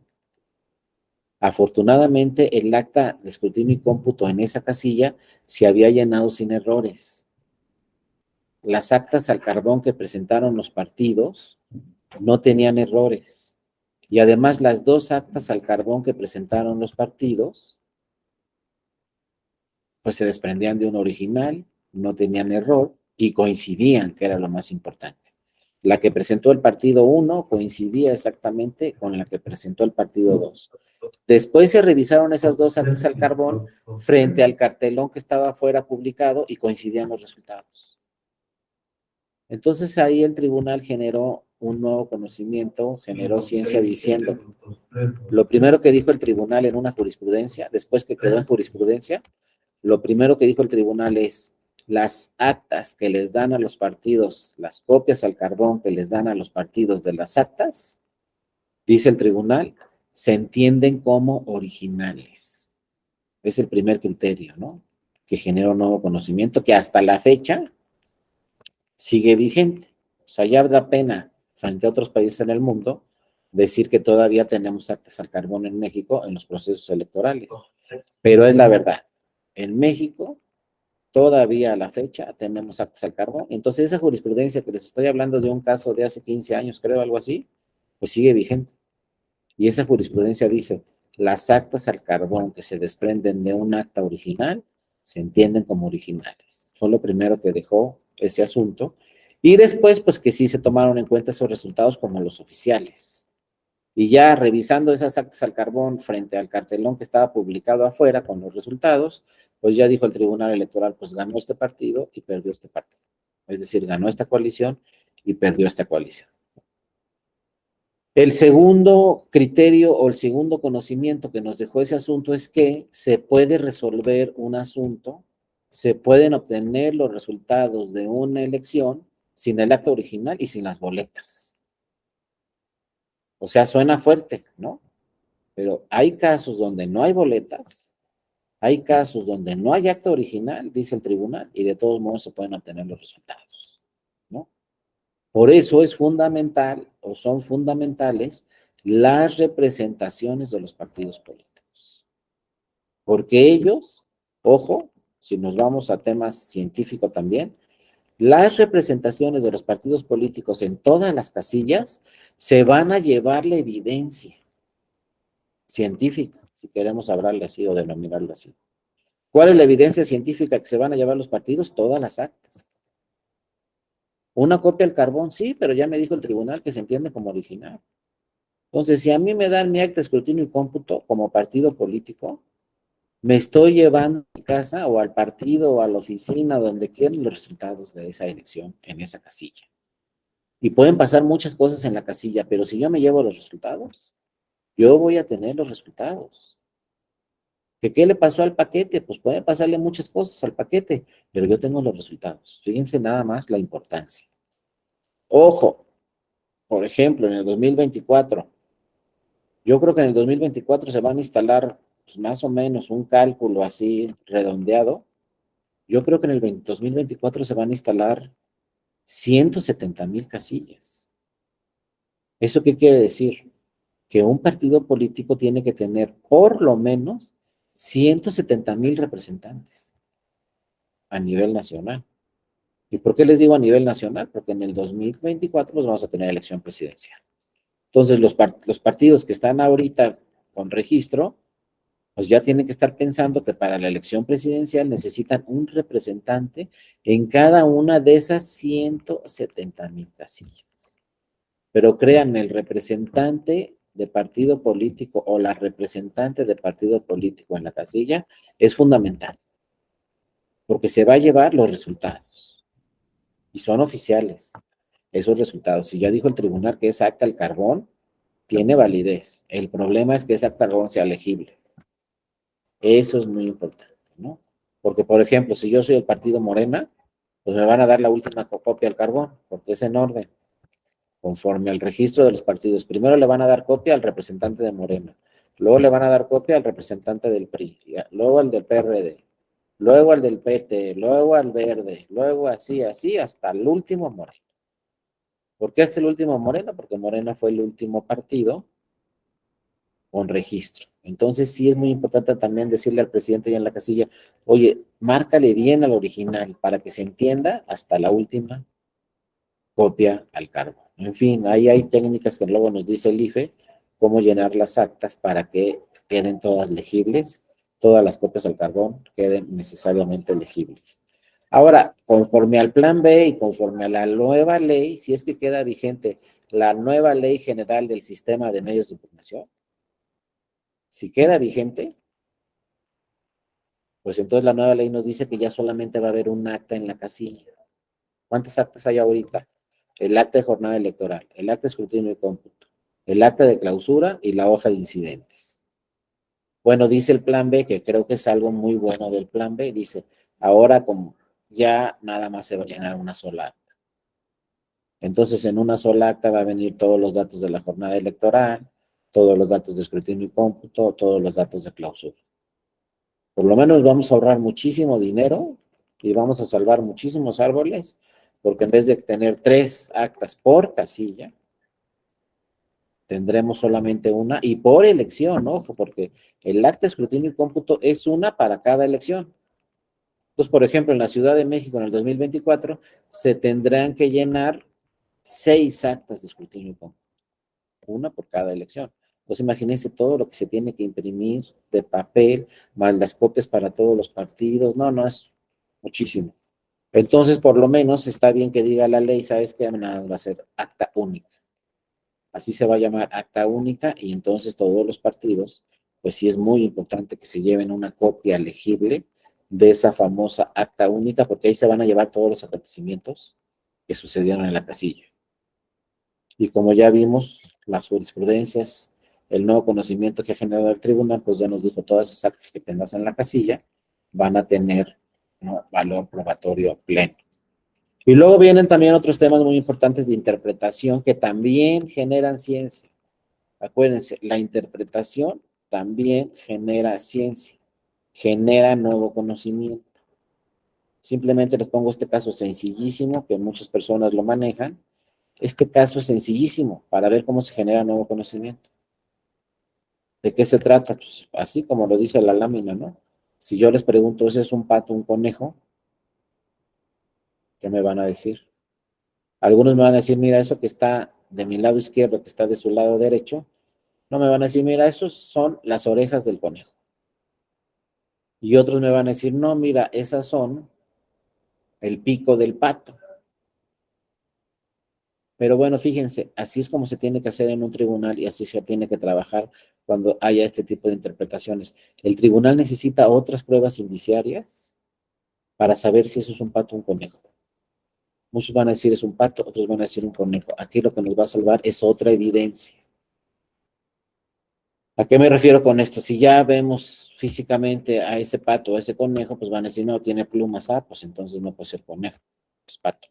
Afortunadamente, el acta de escrutinio y cómputo en esa casilla se había llenado sin errores. Las actas al carbón que presentaron los partidos no tenían errores. Y además las 2 actas al carbón que presentaron los partidos, pues se desprendían de un original, no tenían error y coincidían, que era lo más importante. La que presentó el partido 1 coincidía exactamente con la que presentó el partido 2. Después se revisaron esas 2 actas al carbón frente al cartelón que estaba afuera publicado y coincidían los resultados. Entonces ahí el tribunal generó un nuevo conocimiento, generó ciencia diciendo, lo primero que dijo el tribunal en una jurisprudencia, después que quedó en jurisprudencia, lo primero que dijo el tribunal es, las actas que les dan a los partidos, las copias al carbón que les dan a los partidos de las actas, dice el tribunal, se entienden como originales. Es el primer criterio, ¿no? Que genera un nuevo conocimiento que hasta la fecha sigue vigente. O sea, ya da pena frente a otros países en el mundo decir que todavía tenemos actas al carbón en México en los procesos electorales. Pero es la verdad. En México, todavía a la fecha, tenemos actas al carbón. Entonces, esa jurisprudencia que les estoy hablando de un caso de hace 15 años, creo, algo así, pues sigue vigente. Y esa jurisprudencia dice, las actas al carbón que se desprenden de un acta original se entienden como originales. Fue lo primero que dejó ese asunto. Y después, pues que sí se tomaron en cuenta esos resultados como los oficiales. Y ya revisando esas actas al carbón frente al cartelón que estaba publicado afuera con los resultados, pues ya dijo el Tribunal Electoral, pues ganó este partido y perdió este partido. Es decir, ganó esta coalición y perdió esta coalición. El segundo criterio o el segundo conocimiento que nos dejó ese asunto es que se puede resolver un asunto, se pueden obtener los resultados de una elección sin el acta original y sin las boletas. O sea, suena fuerte, ¿no? Pero hay casos donde no hay boletas, hay casos donde no hay acta original, dice el tribunal, y de todos modos se pueden obtener los resultados, ¿no? Por eso es fundamental o son fundamentales las representaciones de los partidos políticos. Porque ellos, ojo, si nos vamos a temas científicos también, las representaciones de los partidos políticos en todas las casillas se van a llevar la evidencia científica, si queremos hablarle así o denominarlo así. ¿Cuál es la evidencia científica que se van a llevar los partidos? Todas las actas. Una copia al carbón, sí, pero ya me dijo el tribunal que se entiende como original. Entonces, si a mí me dan mi acta de escrutinio y cómputo como partido político, me estoy llevando a mi casa o al partido o a la oficina donde quieran los resultados de esa elección en esa casilla. Y pueden pasar muchas cosas en la casilla, pero si yo me llevo los resultados, yo voy a tener los resultados. ¿Qué le pasó al paquete? Pues pueden pasarle muchas cosas al paquete, pero yo tengo los resultados. Fíjense nada más la importancia. Ojo, por ejemplo, en el 2024, yo creo que en el 2024 se van a instalar pues, más o menos un cálculo así redondeado. Yo creo que en el 2024 se van a instalar 170,000 casillas. ¿Eso qué quiere decir? Que un partido político tiene que tener por lo menos 170,000 representantes a nivel nacional. ¿Y por qué les digo a nivel nacional? Porque en el 2024 pues, vamos a tener elección presidencial. Entonces, los partidos que están ahorita con registro, pues ya tienen que estar pensando que para la elección presidencial necesitan un representante en cada una de esas 170,000 casillas. Pero créanme, el representante de partido político o la representante de partido político en la casilla es fundamental, porque se va a llevar los resultados y son oficiales esos resultados. Si ya dijo el tribunal que es acta al carbón, tiene validez. El problema es que ese acta al carbón sea legible. Eso es muy importante, ¿no? Porque, por ejemplo, si yo soy el partido Morena, pues me van a dar la última copia al carbón, porque es en orden, conforme al registro de los partidos. Primero le van a dar copia al representante de Morena, luego le van a dar copia al representante del PRI, luego al del PRD, luego al del PT, luego al Verde, luego así, así, hasta el último Morena. ¿Por qué hasta el último Morena? Porque Morena fue el último partido con registro. Entonces sí es muy importante también decirle al presidente ya en la casilla, oye, márcale bien al original para que se entienda hasta la última copia al cargo. En fin, ahí hay técnicas que luego nos dice el IFE, cómo llenar las actas para que queden todas legibles, todas las copias al carbón queden necesariamente legibles. Ahora, conforme al plan B y conforme a la nueva ley, si es que queda vigente la nueva ley general del sistema de medios de información, si queda vigente, pues entonces la nueva ley nos dice que ya solamente va a haber un acta en la casilla. ¿Cuántas actas hay ahorita? El acta de jornada electoral, el acta de escrutinio y cómputo, el acta de clausura y la hoja de incidentes. Bueno, dice el plan B, que creo que es algo muy bueno del plan B, dice, ahora como ya nada más se va a llenar una sola acta. Entonces, en una sola acta va a venir todos los datos de la jornada electoral, todos los datos de escrutinio y cómputo, todos los datos de clausura. Por lo menos vamos a ahorrar muchísimo dinero y vamos a salvar muchísimos árboles, porque en vez de tener 3 actas por casilla, tendremos solamente una y por elección, ojo, porque el acta de escrutinio y cómputo es una para cada elección. Entonces, por ejemplo, en la Ciudad de México en el 2024 se tendrán que llenar 6 actas de escrutinio y cómputo, una por cada elección. Entonces, imagínense todo lo que se tiene que imprimir de papel, más las copias para todos los partidos. No, no, es muchísimo. Entonces, por lo menos está bien que diga la ley, ¿sabes qué? Va a ser acta única. Así se va a llamar acta única y entonces todos los partidos, pues sí es muy importante que se lleven una copia legible de esa famosa acta única, porque ahí se van a llevar todos los acontecimientos que sucedieron en la casilla. Y como ya vimos, las jurisprudencias, el nuevo conocimiento que ha generado el tribunal, pues ya nos dijo todas esas actas que tengas en la casilla van a tener, ¿no?, valor probatorio pleno. Y luego vienen también otros temas muy importantes de interpretación que también generan ciencia. Acuérdense, la interpretación también genera ciencia, genera nuevo conocimiento. Simplemente les pongo este caso sencillísimo que muchas personas lo manejan. Este caso es sencillísimo para ver cómo se genera nuevo conocimiento. ¿De qué se trata? Pues así como lo dice la lámina, ¿no? Si yo les pregunto, ¿ese es un pato, un conejo? ¿Qué me van a decir? Algunos me van a decir, mira, eso que está de mi lado izquierdo, que está de su lado derecho, no me van a decir, mira, esos son las orejas del conejo. Y otros me van a decir, no, mira, esas son el pico del pato. Pero bueno, fíjense, así es como se tiene que hacer en un tribunal y así se tiene que trabajar cuando haya este tipo de interpretaciones. El tribunal necesita otras pruebas indiciarias para saber si eso es un pato o un conejo. Muchos van a decir es un pato, otros van a decir un conejo. Aquí lo que nos va a salvar es otra evidencia. ¿A qué me refiero con esto? Si ya vemos físicamente a ese pato o a ese conejo, pues van a decir, no, tiene plumas, pues entonces no puede ser conejo, es pato.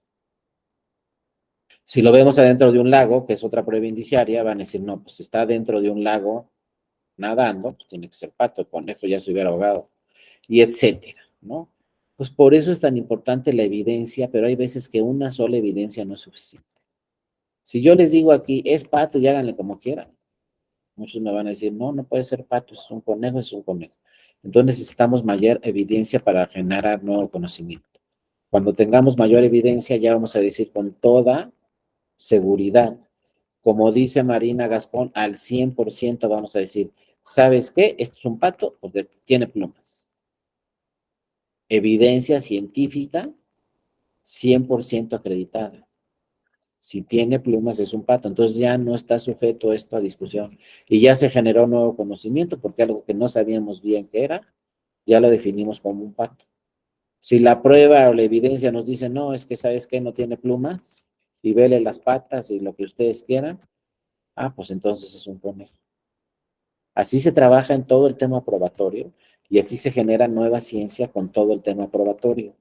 Si lo vemos adentro de un lago, que es otra prueba indiciaria, van a decir, no, pues si está dentro de un lago nadando, pues tiene que ser pato, el conejo ya se hubiera ahogado, y etcétera, ¿no? Pues por eso es tan importante la evidencia, pero hay veces que una sola evidencia no es suficiente. Si yo les digo aquí, es pato y háganle como quieran, muchos me van a decir, no, no puede ser pato, es un conejo, es un conejo. Entonces necesitamos mayor evidencia para generar nuevo conocimiento. Cuando tengamos mayor evidencia, ya vamos a decir con toda seguridad, como dice Marina Gascón, al 100% vamos a decir, ¿sabes qué? Esto es un pato porque tiene plumas. Evidencia científica 100% acreditada. Si tiene plumas es un pato, entonces ya no está sujeto esto a discusión y ya se generó nuevo conocimiento porque algo que no sabíamos bien qué era, ya lo definimos como un pato. Si la prueba o la evidencia nos dice, no, es que sabes que no tiene plumas y vele las patas y lo que ustedes quieran, pues entonces es un conejo. Así se trabaja en todo el tema probatorio y así se genera nueva ciencia con todo el tema probatorio.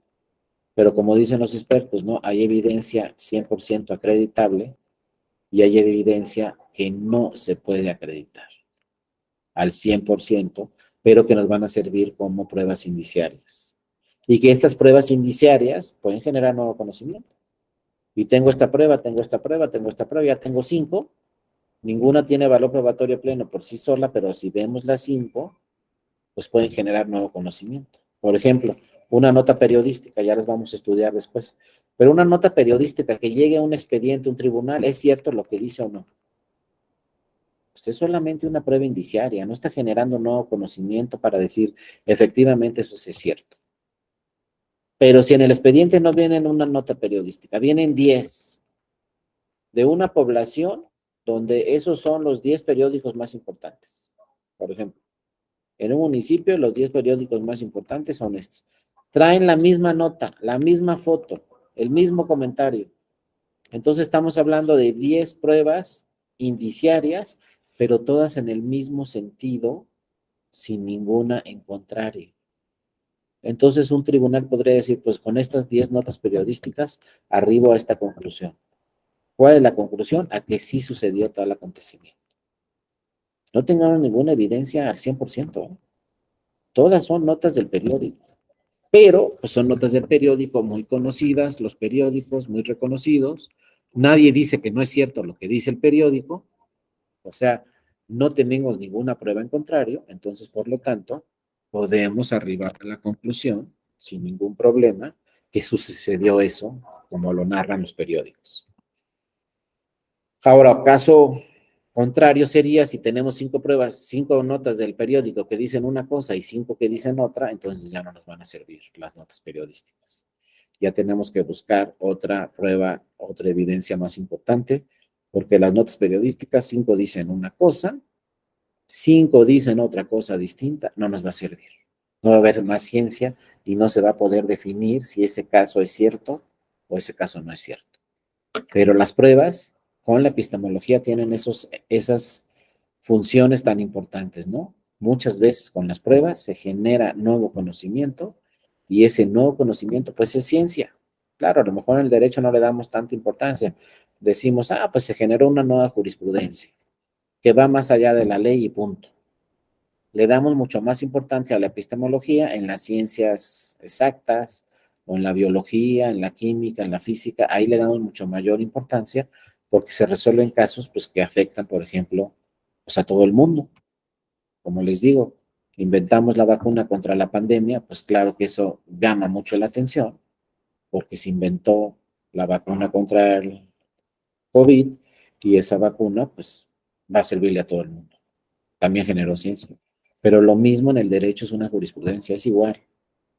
Pero como dicen los expertos, ¿no? Hay evidencia 100% acreditable y hay evidencia que no se puede acreditar al 100%, pero que nos van a servir como pruebas indiciarias. Y que estas pruebas indiciarias pueden generar nuevo conocimiento. Y tengo esta prueba, tengo esta prueba, tengo esta prueba, ya tengo 5. Ninguna tiene valor probatorio pleno por sí sola, pero si vemos las 5, pues pueden generar nuevo conocimiento. Por ejemplo, una nota periodística, ya las vamos a estudiar después, pero una nota periodística que llegue a un expediente, un tribunal, ¿es cierto lo que dice o no? Pues es solamente una prueba indiciaria, no está generando nuevo conocimiento para decir, efectivamente eso sí es cierto. Pero si en el expediente no viene una nota periodística, vienen 10 de una población donde esos son los 10 periódicos más importantes. Por ejemplo, en un municipio los 10 periódicos más importantes son estos. Traen la misma nota, la misma foto, el mismo comentario. Entonces estamos hablando de 10 pruebas indiciarias, pero todas en el mismo sentido, sin ninguna en contrario. Entonces un tribunal podría decir, pues con estas 10 notas periodísticas arribo a esta conclusión. ¿Cuál es la conclusión? A que sí sucedió tal acontecimiento. No tengan ninguna evidencia al 100%, ¿eh? Todas son notas del periódico, pero pues, son notas del periódico muy conocidas, los periódicos muy reconocidos. Nadie dice que no es cierto lo que dice el periódico, o sea, no tenemos ninguna prueba en contrario, entonces, por lo tanto, podemos arribar a la conclusión, sin ningún problema, que sucedió eso, como lo narran los periódicos. Ahora, caso contrario sería si tenemos 5 pruebas, 5 notas del periódico que dicen una cosa y 5 que dicen otra, entonces ya no nos van a servir las notas periodísticas. Ya tenemos que buscar otra prueba, otra evidencia más importante, porque las notas periodísticas, 5 dicen una cosa, 5 dicen otra cosa distinta, no nos va a servir. No va a haber más ciencia y no se va a poder definir si ese caso es cierto o ese caso no es cierto. Pero las pruebas con la epistemología tienen esas funciones tan importantes, ¿no? Muchas veces con las pruebas se genera nuevo conocimiento y ese nuevo conocimiento pues es ciencia. Claro, a lo mejor en el derecho no le damos tanta importancia. Decimos, pues se generó una nueva jurisprudencia que va más allá de la ley y punto. Le damos mucho más importancia a la epistemología en las ciencias exactas, o en la biología, en la química, en la física, ahí le damos mucho mayor importancia porque se resuelven casos pues, que afectan, por ejemplo, pues, a todo el mundo. Como les digo, inventamos la vacuna contra la pandemia, pues claro que eso llama mucho la atención porque se inventó la vacuna contra el COVID y esa vacuna pues va a servirle a todo el mundo. También generó ciencia. Pero lo mismo en el derecho es una jurisprudencia, es igual.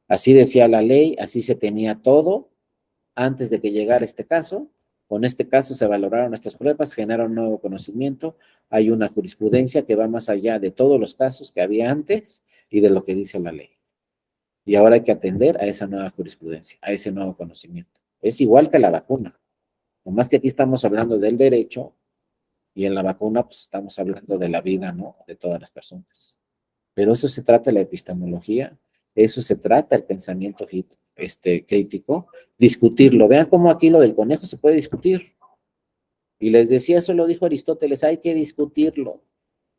Así decía la ley, así se tenía todo antes de que llegara este caso. Con este caso se valoraron estas pruebas, generaron nuevo conocimiento, hay una jurisprudencia que va más allá de todos los casos que había antes y de lo que dice la ley. Y ahora hay que atender a esa nueva jurisprudencia, a ese nuevo conocimiento. Es igual que la vacuna. Nomás que aquí estamos hablando del derecho y en la vacuna pues estamos hablando de la vida, ¿no? De todas las personas. Pero eso se trata de la epistemología, eso se trata el pensamiento crítico, discutirlo. Vean cómo aquí lo del conejo se puede discutir. Y les decía, eso lo dijo Aristóteles, hay que discutirlo.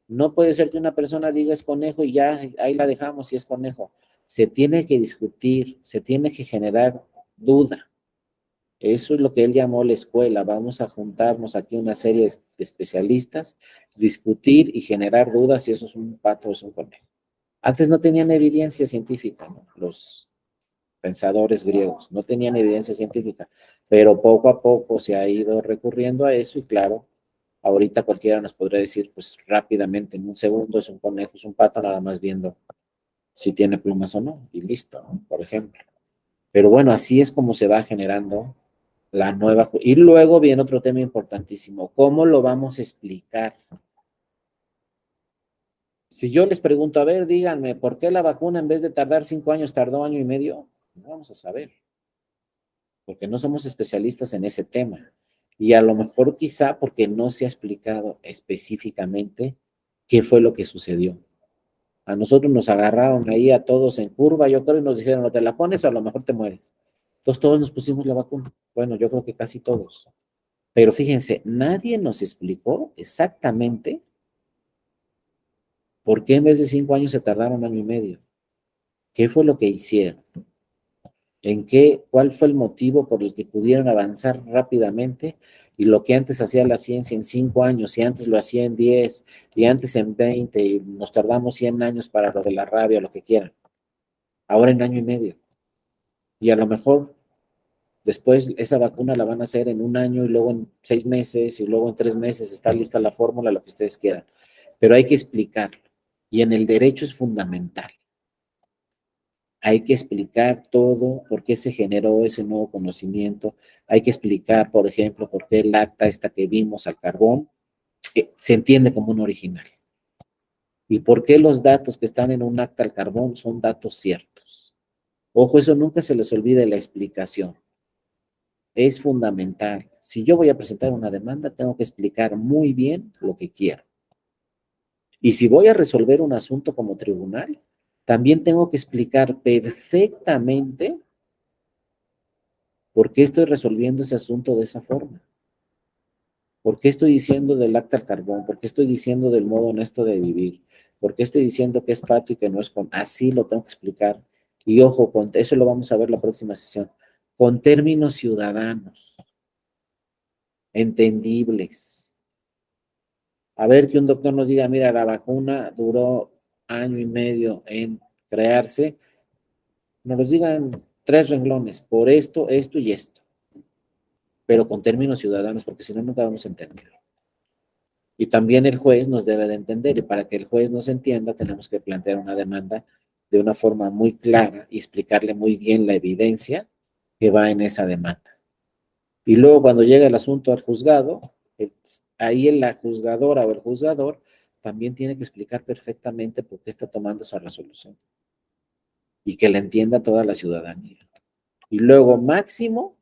No puede ser que una persona diga es conejo y ya ahí la dejamos si es conejo. Se tiene que discutir, se tiene que generar duda. Eso es lo que él llamó la escuela. Vamos a juntarnos aquí una serie de especialistas, discutir y generar dudas si eso es un pato o es un conejo. Antes no tenían evidencia científica, ¿no? Los pensadores griegos no tenían evidencia científica, pero poco a poco se ha ido recurriendo a eso y claro, ahorita cualquiera nos podría decir, pues rápidamente, en un segundo es un conejo, es un pato, nada más viendo si tiene plumas o no, y listo, ¿no? Por ejemplo. Pero bueno, así es como se va generando la nueva. Y luego viene otro tema importantísimo, ¿cómo lo vamos a explicar? Si yo les pregunto, a ver, díganme, ¿por qué la vacuna en vez de tardar 5 años tardó año y medio? No vamos a saber, porque no somos especialistas en ese tema. Y a lo mejor quizá porque no se ha explicado específicamente qué fue lo que sucedió. A nosotros nos agarraron ahí a todos en curva, yo creo, y nos dijeron, o te la pones o a lo mejor te mueres. Entonces todos nos pusimos la vacuna. Bueno, yo creo que casi todos. Pero fíjense, nadie nos explicó exactamente por qué en vez de 5 años se tardaron año y medio. ¿Qué fue lo que hicieron? ¿Cuál fue el motivo por el que pudieron avanzar rápidamente? Y lo que antes hacía la ciencia en 5 años, y antes lo hacía en 10, y antes en 20, y nos tardamos 100 años para lo de la rabia, lo que quieran. Ahora en año y medio. Y a lo mejor después esa vacuna la van a hacer en un año, y luego en 6 meses, y luego en 3 meses está lista la fórmula, lo que ustedes quieran. Pero hay que explicarlo. Y en el derecho es fundamental. Hay que explicar todo, por qué se generó ese nuevo conocimiento. Hay que explicar, por ejemplo, por qué el acta esta que vimos al carbón se entiende como un original. Y por qué los datos que están en un acta al carbón son datos ciertos. Ojo, eso nunca se les olvide la explicación. Es fundamental. Si yo voy a presentar una demanda, tengo que explicar muy bien lo que quiero. Y si voy a resolver un asunto como tribunal, también tengo que explicar perfectamente por qué estoy resolviendo ese asunto de esa forma. ¿Por qué estoy diciendo del acta al carbón? ¿Por qué estoy diciendo del modo honesto de vivir? ¿Por qué estoy diciendo que es pato y que no es con? Así lo tengo que explicar. Y ojo, eso lo vamos a ver la próxima sesión. Con términos ciudadanos, entendibles. A ver que un doctor nos diga, mira, la vacuna duró año y medio en crearse. Nos lo digan 3 renglones, por esto, esto y esto. Pero con términos ciudadanos, porque si no, nunca vamos a entender. Y también el juez nos debe de entender, y para que el juez nos entienda, tenemos que plantear una demanda de una forma muy clara y explicarle muy bien la evidencia que va en esa demanda. Y luego cuando llega el asunto al juzgado, ahí la juzgadora o el juzgador también tiene que explicar perfectamente por qué está tomando esa resolución y que la entienda toda la ciudadanía. Y luego máximo,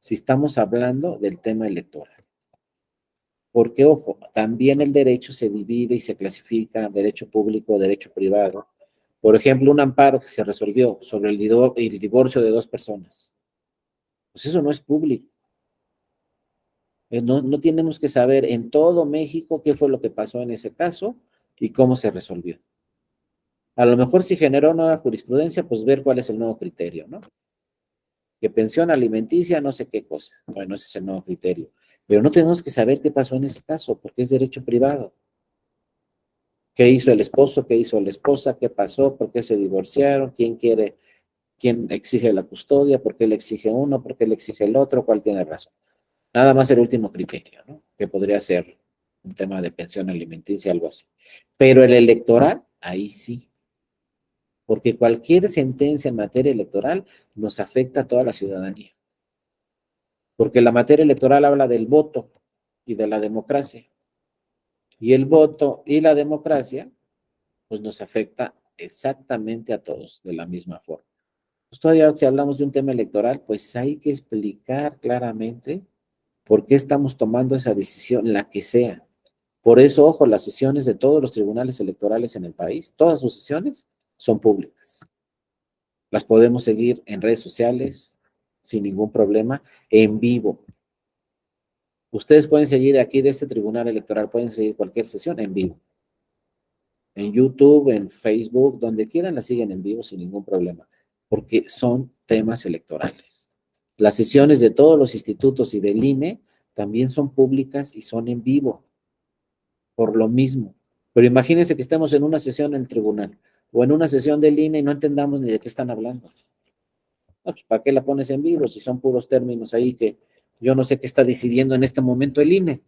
si estamos hablando del tema electoral. Porque, ojo, también el derecho se divide y se clasifica derecho público, derecho privado. Por ejemplo, un amparo que se resolvió sobre el divorcio de dos personas. Pues eso no es público. No tenemos que saber en todo México qué fue lo que pasó en ese caso y cómo se resolvió. A lo mejor si generó nueva jurisprudencia, pues ver cuál es el nuevo criterio, ¿no? Que pensión alimenticia, no sé qué cosa. Bueno, ese es el nuevo criterio. Pero no tenemos que saber qué pasó en ese caso, porque es derecho privado. ¿Qué hizo el esposo? ¿Qué hizo la esposa? ¿Qué pasó? ¿Por qué se divorciaron? ¿Quién exige la custodia? ¿Por qué le exige uno? ¿Por qué le exige el otro? ¿Cuál tiene razón? Nada más el último criterio, ¿no? Que podría ser un tema de pensión alimenticia, algo así. Pero el electoral, ahí sí. Porque cualquier sentencia en materia electoral nos afecta a toda la ciudadanía. Porque la materia electoral habla del voto y de la democracia. Y el voto y la democracia, pues nos afecta exactamente a todos de la misma forma. Pues todavía si hablamos de un tema electoral, pues hay que explicar claramente por qué estamos tomando esa decisión, la que sea. Por eso, ojo, las sesiones de todos los tribunales electorales en el país, todas sus sesiones son públicas. Las podemos seguir en redes sociales sin ningún problema, en vivo. Ustedes pueden seguir aquí de este tribunal electoral, pueden seguir cualquier sesión en vivo. En YouTube, en Facebook, donde quieran la siguen en vivo sin ningún problema, porque son temas electorales. Las sesiones de todos los institutos y del INE también son públicas y son en vivo, por lo mismo. Pero imagínense que estemos en una sesión en el tribunal o en una sesión del INE y no entendamos ni de qué están hablando. No, pues, ¿para qué la pones en vivo si son puros términos ahí que yo no sé qué está decidiendo en este momento el INE?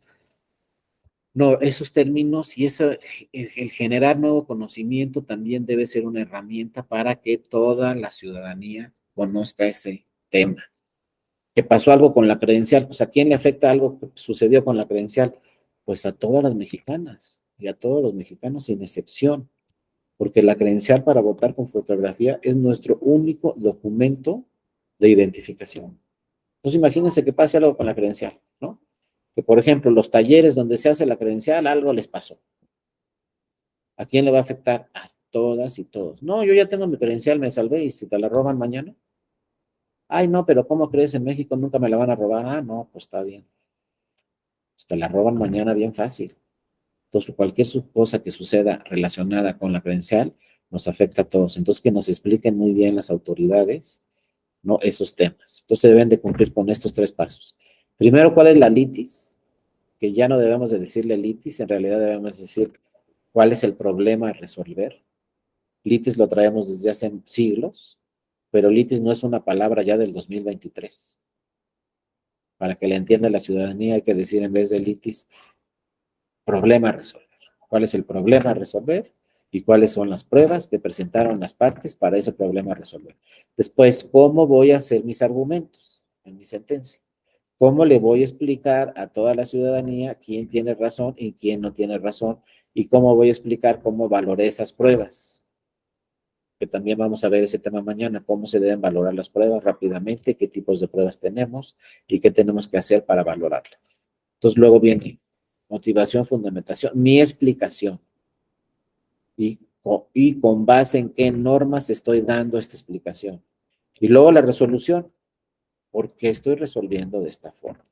No, esos términos y eso, el generar nuevo conocimiento también debe ser una herramienta para que toda la ciudadanía conozca ese tema. ¿Que pasó algo con la credencial? Pues ¿a quién le afecta algo que sucedió con la credencial? Pues a todas las mexicanas y a todos los mexicanos sin excepción, porque la credencial para votar con fotografía es nuestro único documento de identificación. Entonces imagínense que pase algo con la credencial, ¿no? Que por ejemplo los talleres donde se hace la credencial, algo les pasó. ¿A quién le va a afectar? A todas y todos. No, yo ya tengo mi credencial, me salvé y si te la roban mañana. Ay, no, pero ¿cómo crees? En México nunca me la van a robar. Ah, no, pues está bien. Pues te la roban mañana bien fácil. Entonces, cualquier cosa que suceda relacionada con la credencial nos afecta a todos. Entonces, que nos expliquen muy bien las autoridades, ¿no? Esos temas. Entonces, deben de cumplir con estos 3 pasos. Primero, ¿cuál es la litis? Que ya no debemos de decirle litis, en realidad debemos decir cuál es el problema a resolver. Litis lo traemos desde hace siglos, pero litis no es una palabra ya del 2023. Para que le entienda la ciudadanía hay que decir en vez de litis, problema a resolver. ¿Cuál es el problema a resolver? Y cuáles son las pruebas que presentaron las partes para ese problema a resolver. Después, ¿cómo voy a hacer mis argumentos en mi sentencia? ¿Cómo le voy a explicar a toda la ciudadanía quién tiene razón y quién no tiene razón? Y cómo voy a explicar cómo valoré esas pruebas. Que también vamos a ver ese tema mañana, cómo se deben valorar las pruebas rápidamente, qué tipos de pruebas tenemos y qué tenemos que hacer para valorarlas. Entonces luego viene motivación, fundamentación, mi explicación y con base en qué normas estoy dando esta explicación. Y luego la resolución, ¿por qué estoy resolviendo de esta forma?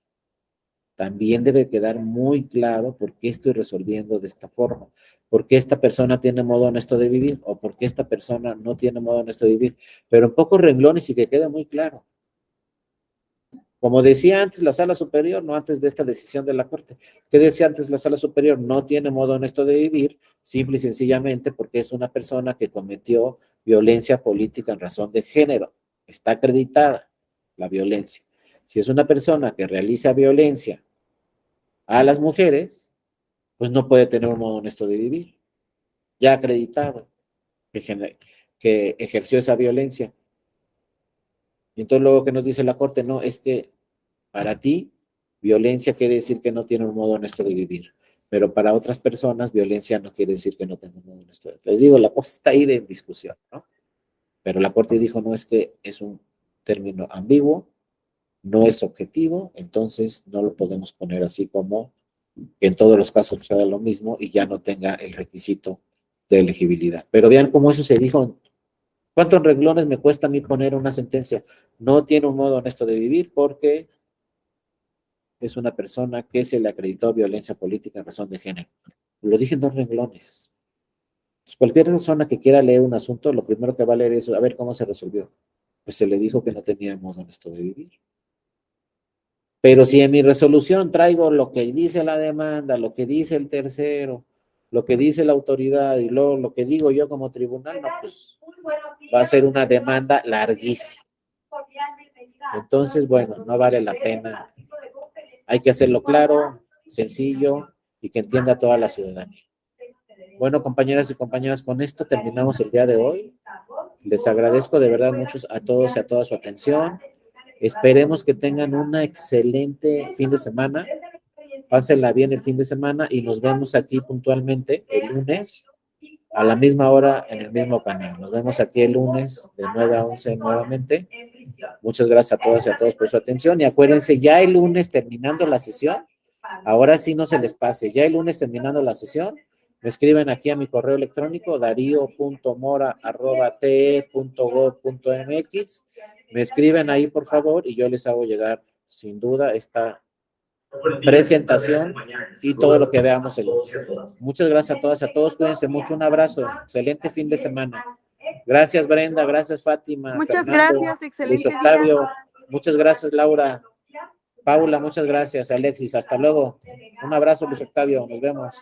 También debe quedar muy claro por qué estoy resolviendo de esta forma. ¿Por qué esta persona tiene modo honesto de vivir? ¿O por qué esta persona no tiene modo honesto de vivir? Pero en pocos renglones y que quede muy claro. Como decía antes la sala superior, no antes de esta decisión de la Corte, ¿qué decía antes la sala superior? No tiene modo honesto de vivir, simple y sencillamente porque es una persona que cometió violencia política en razón de género. Está acreditada la violencia. Si es una persona que realiza violencia a las mujeres, pues no puede tener un modo honesto de vivir, ya acreditado, que ejerció esa violencia. Y entonces luego que nos dice la Corte, no, es que para ti, violencia quiere decir que no tiene un modo honesto de vivir, pero para otras personas, violencia no quiere decir que no tenga un modo honesto de vivir. Les digo, la cosa está ahí de discusión, ¿no? Pero la Corte dijo, no, es que es un término ambiguo, no es objetivo, entonces no lo podemos poner así como que en todos los casos suceda lo mismo y ya no tenga el requisito de elegibilidad. Pero vean cómo eso se dijo. ¿Cuántos renglones me cuesta a mí poner una sentencia? No tiene un modo honesto de vivir porque es una persona que se le acreditó violencia política en razón de género. Lo dije en 2 renglones. Pues cualquier persona que quiera leer un asunto, lo primero que va a leer es a ver cómo se resolvió. Pues se le dijo que no tenía modo honesto de vivir. Pero si en mi resolución traigo lo que dice la demanda, lo que dice el tercero, lo que dice la autoridad y luego lo que digo yo como tribunal, no, pues va a ser una demanda larguísima. Entonces, bueno, no vale la pena. Hay que hacerlo claro, sencillo y que entienda toda la ciudadanía. Bueno, compañeras y compañeras, con esto terminamos el día de hoy. Les agradezco de verdad mucho a todos y a toda su atención. Esperemos que tengan una excelente fin de semana. Pásenla bien el fin de semana y nos vemos aquí puntualmente el lunes a la misma hora en el mismo canal. Nos vemos aquí el lunes de 9 a 11 nuevamente. Muchas gracias a todas y a todos por su atención. Y acuérdense, ya el lunes terminando la sesión, ahora sí no se les pase, ya el lunes terminando la sesión, me escriben aquí a mi correo electrónico dario.mora@te.gov.mx. Me escriben ahí, por favor, y yo les hago llegar, sin duda, esta presentación y todo lo que veamos el lunes. Muchas gracias a todas y a todos. Cuídense mucho. Un abrazo. Excelente fin de semana. Gracias, Brenda. Gracias, Fátima. Muchas Fernando, gracias. Excelente Luis día. Octavio. Muchas gracias, Laura. Paula, muchas gracias. Alexis, hasta luego. Un abrazo, Luis Octavio. Nos vemos.